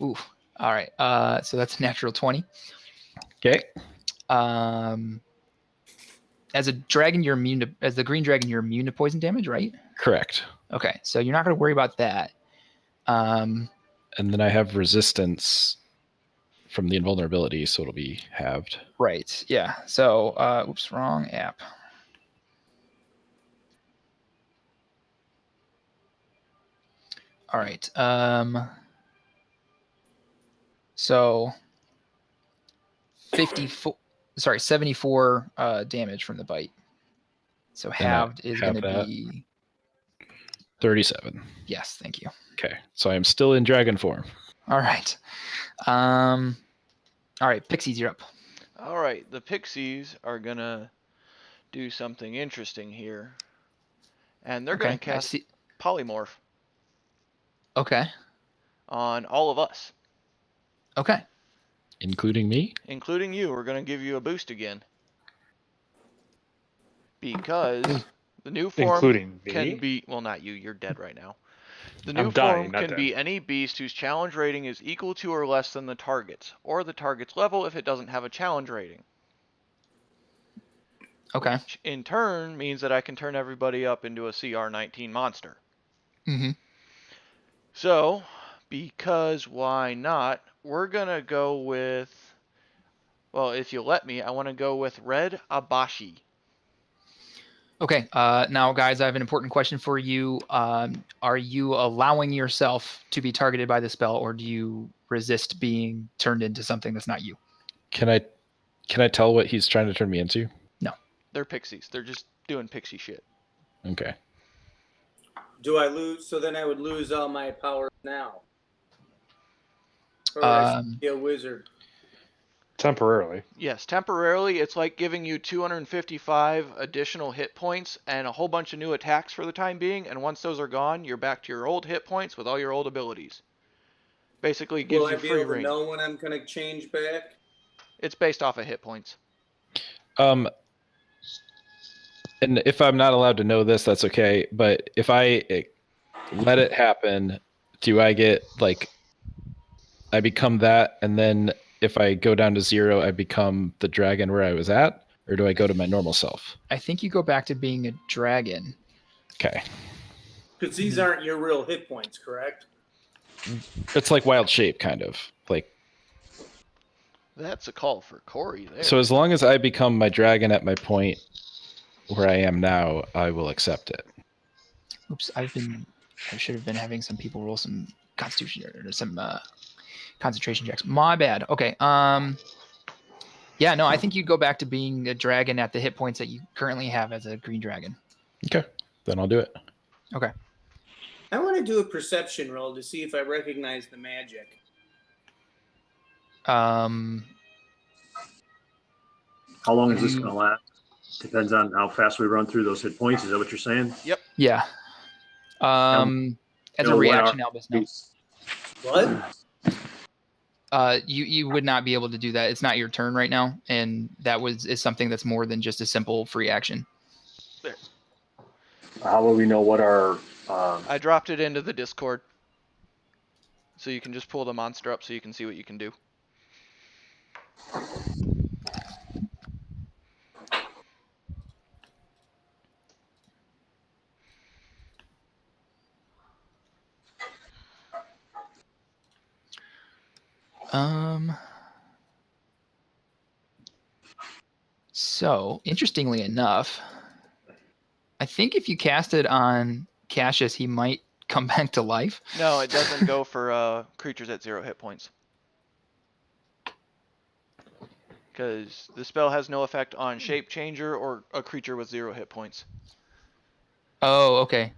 Ooh. All right. So that's a natural 20. Okay. As a dragon, you're immune to. As the green dragon, you're immune to poison damage, right? Correct. Okay. So you're not going to worry about that. And then I have resistance from the invulnerability, so it'll be halved. Right. Yeah. So, oops, wrong app. All right. So 74 damage from the bite. So halved is going to be 37. Yes, thank you. Okay. So I am still in dragon form. All right. All right, Pixies, you're up. All right, the Pixies are gonna do something interesting here, and they're gonna cast polymorph. Okay. On all of us. Okay. Including me? Including you. We're gonna give you a boost again. Because the new form can be, well, not you, you're dead right now. The new form can be any beast whose challenge rating is equal to or less than the target's, or the target's level if it doesn't have a challenge rating. Okay. Which in turn means that I can turn everybody up into a CR19 monster. Mm-hmm. So, because why not, we're gonna go with, well, if you let me, I want to go with Red Abashi. Okay. Now, guys, I have an important question for you. Are you allowing yourself to be targeted by the spell, or do you resist being turned into something that's not you? Can I tell what he's trying to turn me into? No. They're pixies. They're just doing pixie shit. Okay. Do I lose? So then I would lose all my powers now. Or I should be a wizard. Temporarily. Yes, temporarily, it's like giving you 255 additional hit points and a whole bunch of new attacks for the time being, and once those are gone, you're back to your old hit points with all your old abilities. Basically, it gives Will I you be free able to reign. know when I'm going to change back? It's based off of hit points. And if I'm not allowed to know this, that's okay. But if I let it happen, do I get like I become that, and then if I go down to 0, I become the dragon where I was at, or do I go to my normal self? I think you go back to being a dragon. Okay. Because these aren't your real hit points, correct? It's like wild shape, kind of. Like, That's a call for Corey there. so as long as I become my dragon at my point where I am now, I will accept it. Oops, I should have been having some people roll some constitution or some concentration checks. My bad. Okay. Yeah, no, I think you'd go back to being a dragon at the hit points that you currently have as a green dragon. Okay. Then I'll do it. Okay. I want to do a perception roll to see if I recognize the magic. Um, How long is this going to last? Depends on how fast we run through those hit points. Is that what you're saying? Yep. yeah. As a Know what reaction, Albus, no. What? You would not be able to do that. It's not your turn right now, and that is something that's more than just a simple free action. How will we know what our I dropped it into the Discord. So you can just pull the monster up so you can see what you can do. So interestingly enough, I think if you cast it on Cassius, he might come back to life. No, it doesn't go for creatures at 0 hit points. Because the spell has no effect on shape changer or a creature with 0 hit points. Oh, okay.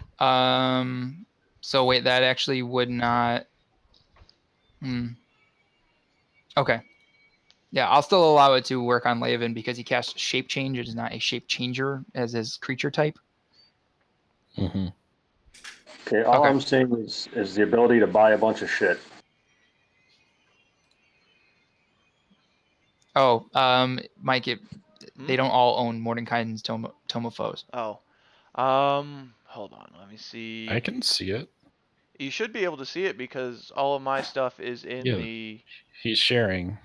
So wait, that actually would not. Okay. Yeah, I'll still allow it to work on Leovan because he casts shape change. It is not a shape changer as his creature type. Mm-hmm. Okay, all Okay. I'm saying is the ability to buy a bunch of shit. Oh, Mike, they don't all own Mordenkainen's Tome of Foes. Oh. Hold on. Let me see. I can see it. You should be able to see it because all of my stuff is in Yeah. the... He's sharing.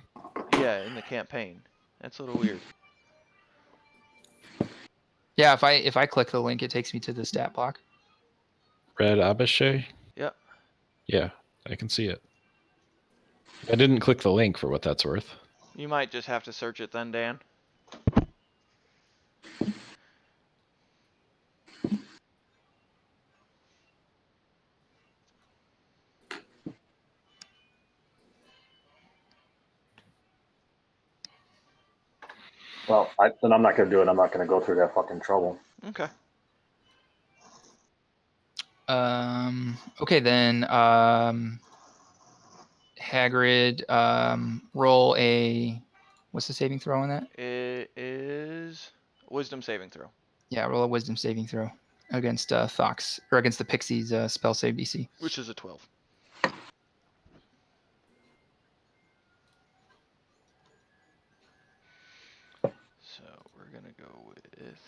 Yeah, in the campaign. That's a little weird. Yeah, if I click the link, it takes me to the stat block. Red Abishay? Yep. Yeah, I can see it. I didn't click the link for what that's worth. You might just have to search it then, Dan. Well, then I'm not going to do it. I'm not going to go through that fucking trouble. Okay. Okay then. Hagrid, roll a. What's the saving throw on that? It is wisdom saving throw. Yeah, roll a wisdom saving throw against Thox or against the Pixies spell save DC. Which is a 12. So we're gonna go with...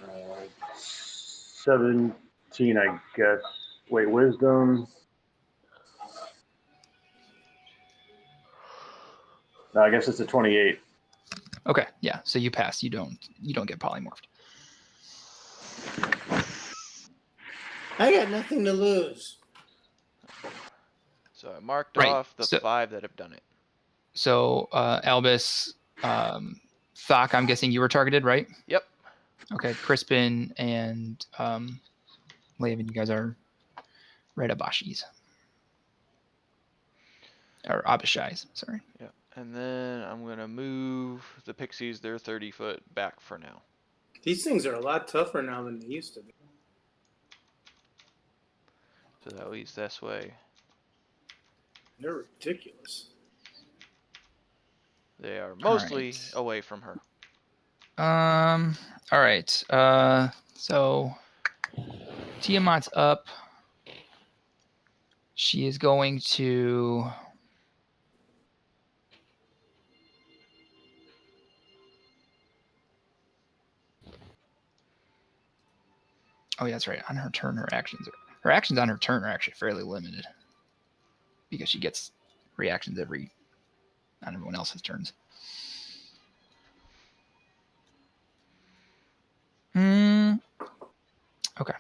Uh, 17, I guess. Wait, wisdom. No, I guess it's a 28. Okay, yeah. So you pass. You don't get polymorphed. I got nothing to lose. So I marked Right, off the so- 5 that have done it. So Albus, Thok, I'm guessing you were targeted, right? Yep. Okay, Crispin and Leovan, you guys are red Abashis. Or Abishais, sorry. Yep. And then I'm going to move the pixies. They're 30 foot back for now. These things are a lot tougher now than they used to be. So that leads this way. They're ridiculous. They are mostly right. away from her. All right. So Tiamat's up. She is going to. Oh, yeah, that's right. On her turn, her actions on her turn are actually fairly limited because she gets reactions on everyone else's turns. Okay.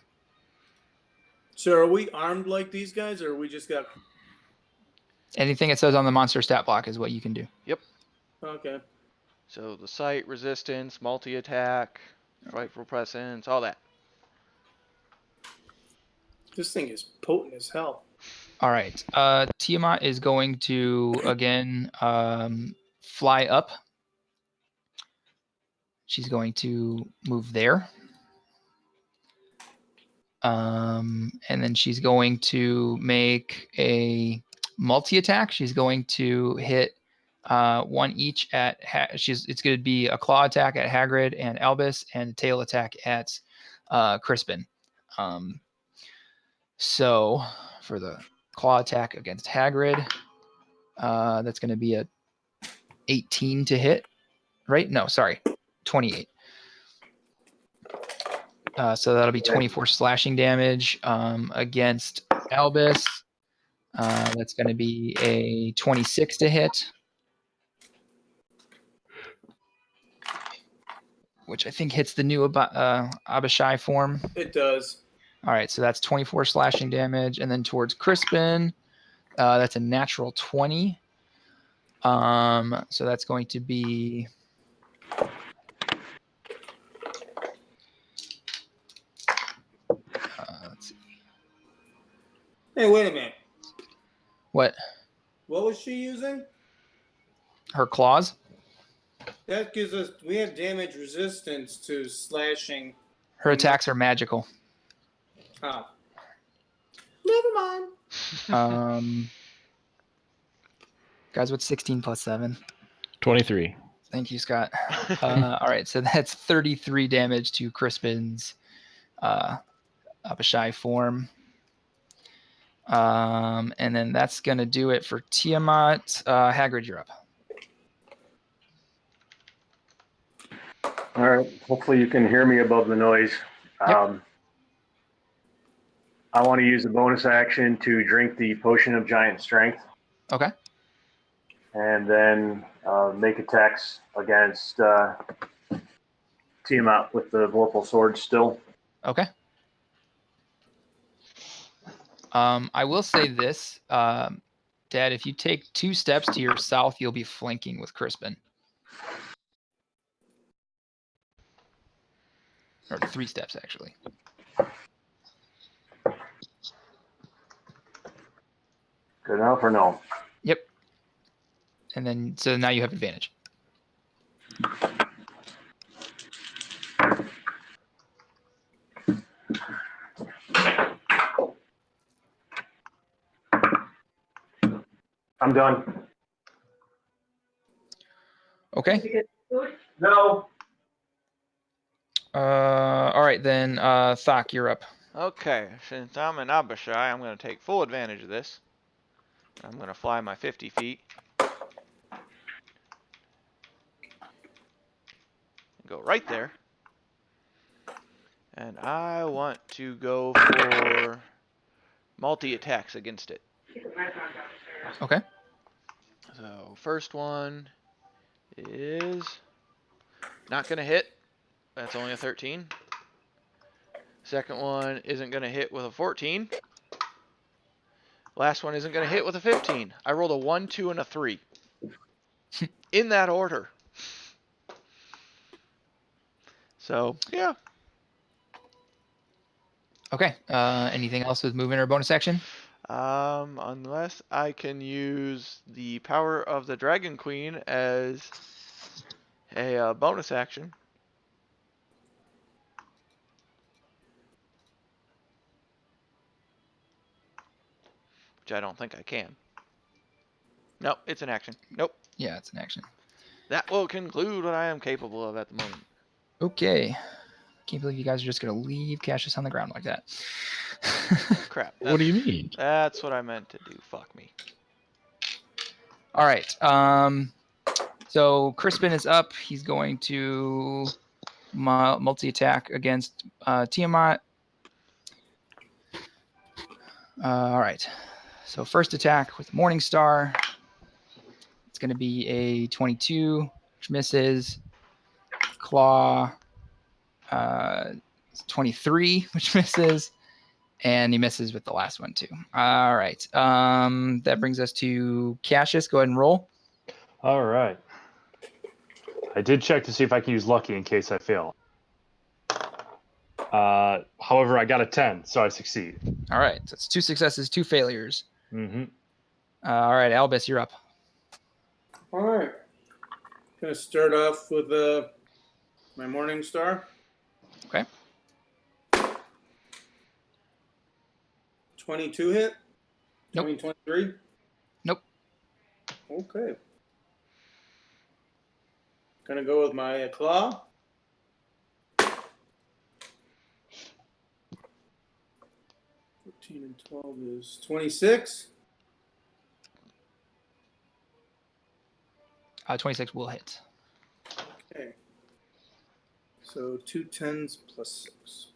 So are we armed like these guys, or we just got... Anything it says on the monster stat block is what you can do. Yep. Okay. So the sight, resistance, multi-attack, frightful presence, all that. This thing is potent as hell. All right. Tiamat is going to again fly up. She's going to move there. And then she's going to make a multi-attack. She's going to hit one each at it's going to be a claw attack at Hagrid and Albus and a tail attack at Crispin. So for the claw attack against Hagrid, that's going to be a 18 to hit, right? No, sorry, 28. So that'll be 24 slashing damage against Albus. That's going to be a 26 to hit, which I think hits the new Abishai form. It does. All right, so that's 24 slashing damage. And then towards Crispin, that's a natural 20. So that's going to be... let's see. Hey, wait a minute. What? What was she using? Her claws? That gives us... We have damage resistance to slashing. Her attacks are magical. Oh. Never mind. Guys, what's 16 plus 7? 23. Thank you, Scott. All right, so that's 33 damage to Crispin's Abishai form. And then that's going to do it for Tiamat. Hagrid, you're up. All right. Hopefully you can hear me above the noise. Yep. I want to use the bonus action to drink the potion of giant strength. Okay. And then make attacks against Tiamat with the Vorpal sword still. Okay. I will say this, Dad, if you take 2 steps to your south, you'll be flanking with Crispin. Or 3 steps, actually. Good enough or no? Yep. And then, so now you have advantage. I'm done. Okay. No. All right, then, Thok, you're up. Okay, since I'm an Abishai, I'm going to take full advantage of this. I'm going to fly my 50 feet. Go right there. And I want to go for multi-attacks against it. Okay. So first one is not going to hit. That's only a 13. Second one isn't going to hit with a 14. Last one isn't going to hit with a 15. I rolled a 1, 2, and a 3. In that order. So, yeah. Okay. Anything else with movement or bonus action? Unless I can use the power of the Dragon Queen as a bonus action. Which I don't think I can. Nope, it's an action. Nope. Yeah, it's an action. That will conclude what I am capable of at the moment. Okay. Can't believe you guys are just gonna leave Cassius on the ground like that. Crap. What do you mean? That's what I meant to do. Fuck me. All right. So Crispin is up. He's going to multi-attack against Tiamat. All right. So first attack with Morning Star. It's going to be a 22, which misses. Claw, 23, which misses. And he misses with the last one too. All right. That brings us to Cassius. Go ahead and roll. All right. I did check to see if I can use lucky in case I fail. However, I got a 10, so I succeed. All right. So it's 2 successes, 2 failures. Mm-hmm. All right, Albus, you're up. All right. Gonna start off with my Morning Star. Okay. 22 hit. Nope. 23. Nope. Okay. Gonna go with my claw. 14 and 12 is 26. 26 will hit. Okay. So 2 10s plus 6.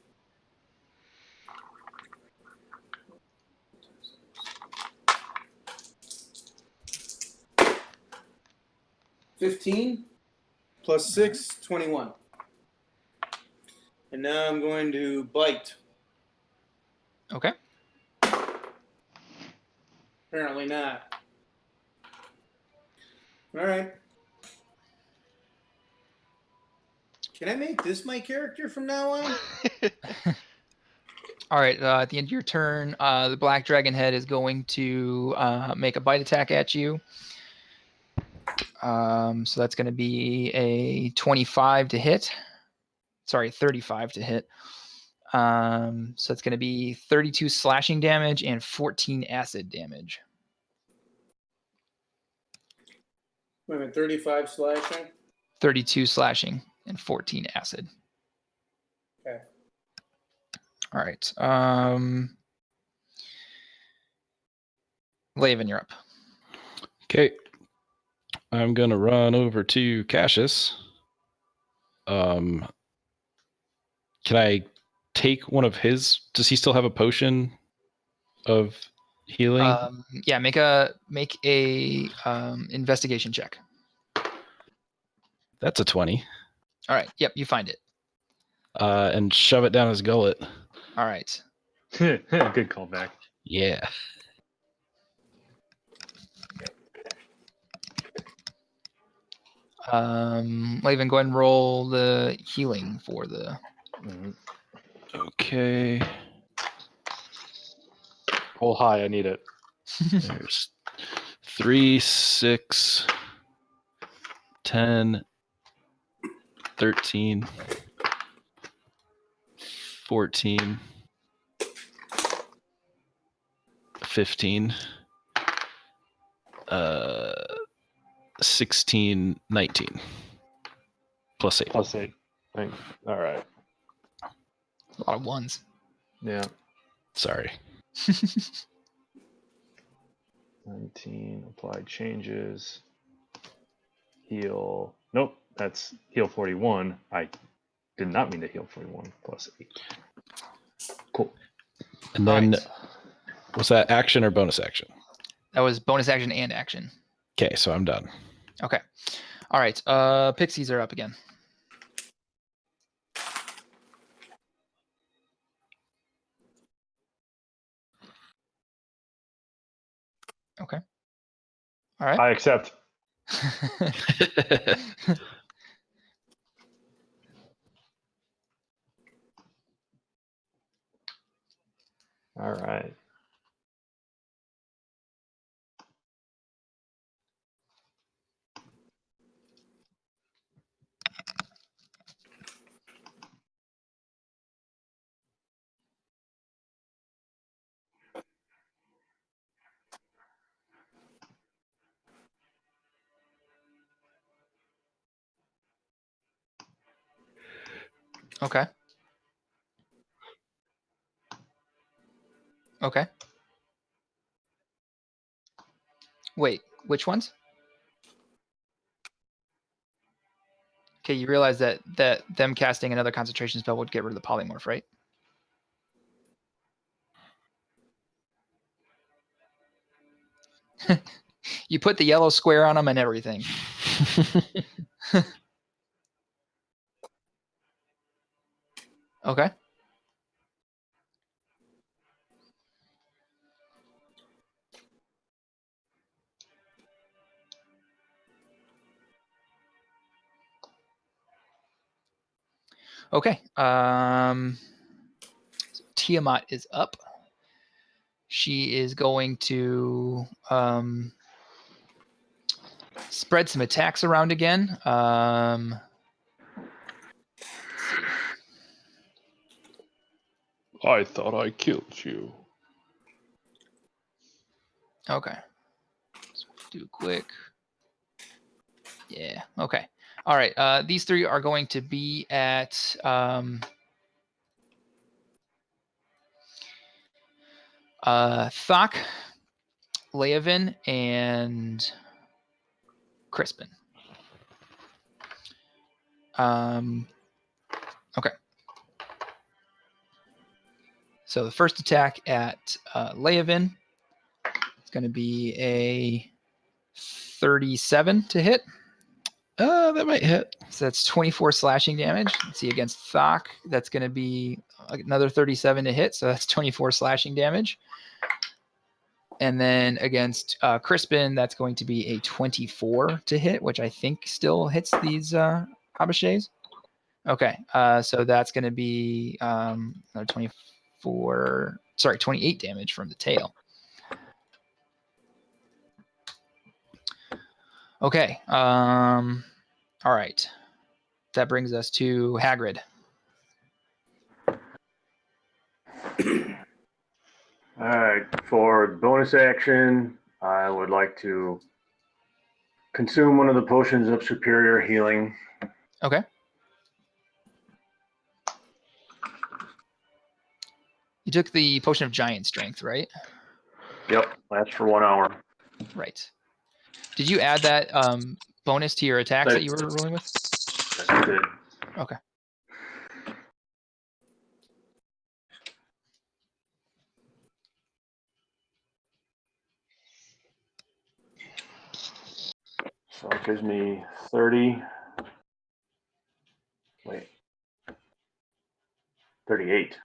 $15 plus 6, 21. And now I'm going to bite. Okay. Apparently not. All right. Can I make this my character from now on? All right. At the end of your turn, the black dragon head is going to make a bite attack at you. So that's going to be a 25 to hit. Sorry, 35 to hit. So it's going to be 32 slashing damage and 14 acid damage. Wait a minute, 35 slashing. 32 slashing and 14 acid. Okay. All right. Leovan, you're up. Okay. I'm gonna run over to Cassius. Can I take one of his? Does he still have a potion of healing? Yeah, make a investigation check. That's a 20. All right. Yep, you find it. And shove it down his gullet. All right. Good callback. Yeah. Leovan, go ahead and roll the healing for the. Mm-hmm. Okay. Roll high, I need it. There's 3, 6, 10, 13, 14, 15, 16, 19. Plus 8. Plus 8. All right. A lot of ones. Yeah. Sorry. 19. Apply changes. Heal. Nope. That's heal 41. I did not mean to heal 41. Plus 8. Cool. And then, right. Was that action or bonus action? That was bonus action and action. Okay, so I'm done. Okay. All right. Pixies are up again. Okay. All right. I accept. All right. Okay. Okay. Wait, which ones? Okay, you realize that them casting another concentration spell would get rid of the polymorph, right? You put the yellow square on them and everything. Okay. Okay. Tiamat is up. She is going to spread some attacks around again. Let's see. I thought I killed you. Okay. Let's do quick. Yeah. Okay. All right. These three are going to be at Thok, Leovan, and Crispin. Okay. So the first attack at Leovan is going to be a 37 to hit. That might hit. So that's 24 slashing damage. Let's see, against Thok, that's going to be another 37 to hit. So that's 24 slashing damage. And then against Crispin, that's going to be a 24 to hit, which I think still hits these trebuchets. Okay, so that's going to be another 28 damage from the tail. Okay, all right. That brings us to Hagrid. All right, for bonus action, I would like to consume one of the potions of superior healing. Okay. You took the potion of giant strength, right? Yep, lasts for 1 hour. Right. Did you add that bonus to your attacks that you were rolling with? Yes, I did. Okay. So it gives me 30. Wait. 38.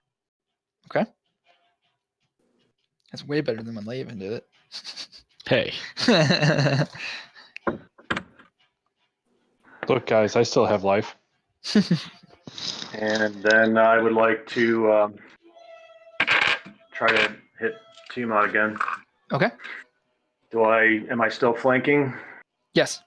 Okay. That's way better than when Leovan did it. Hey. Look, guys, I still have life. And then I would like to try to hit Tiamat again. Okay. Am I still flanking? Yes.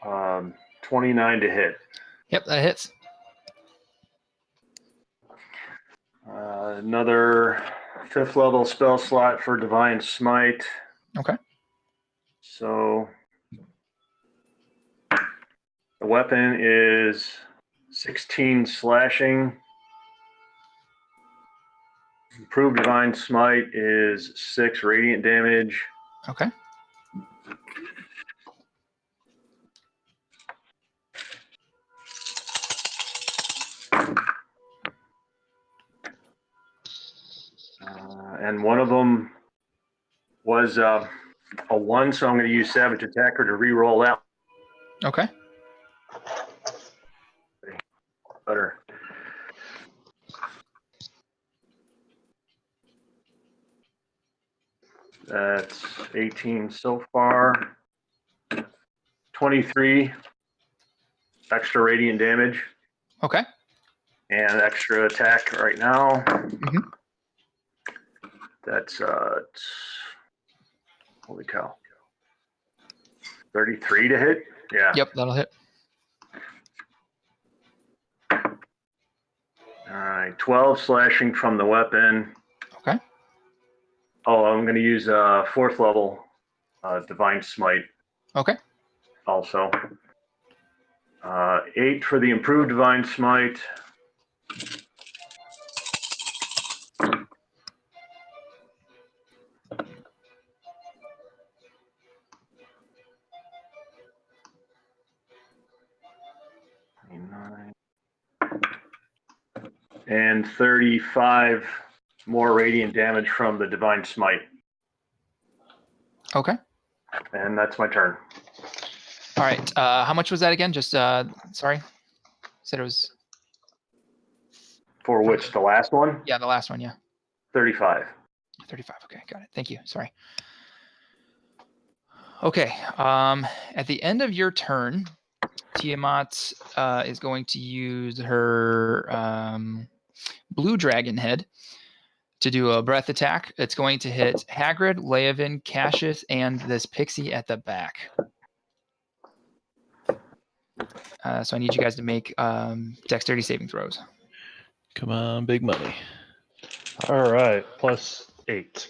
Um, 29 to hit. Yep, that hits. Another 5th level spell slot for Divine Smite. Okay. So the weapon is 16 slashing. Improved Divine Smite is 6 radiant damage. Okay. And one of them was a 1, so I'm going to use Savage Attacker to re-roll that. Okay. Better. That's 18 so far. 23 extra radiant damage. Okay. And extra attack right now. Mhm. That's holy cow. 33 to hit? Yeah. Yep, that'll hit. All right, 12 slashing from the weapon. Okay. Oh, I'm going to use a 4th level Divine Smite Okay. also. 8 for the improved Divine Smite. And 35 more radiant damage from the Divine Smite. Okay. And that's my turn. All right. How much was that again? Just sorry. Said it was. For which, the last one? Yeah, the last one. Yeah. 35. 35. Okay, got it. Thank you. Sorry. Okay. At the end of your turn, Tiamat is going to use her blue dragon head to do a breath attack. It's going to hit Hagrid, Leovan, Cassius, and this pixie at the back. So I need you guys to make dexterity saving throws. Come on, big money. All right, +8.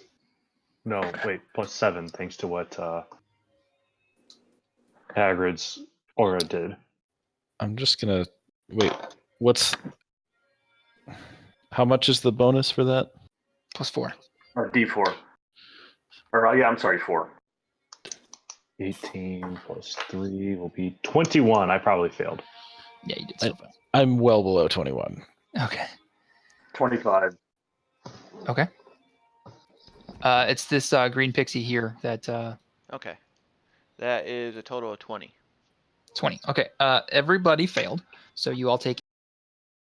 No, wait, +7, thanks to what Hagrid's aura did. I'm just gonna wait. How much is the bonus for that? +4. Or D4. Or, yeah, I'm sorry, 4. 18 +3 will be 21. I probably failed. Yeah, you did so well. I'm well below 21. Okay. 25. Okay. It's this green pixie here that Okay. That is a total of 20. 20. Okay. Everybody failed, so you all take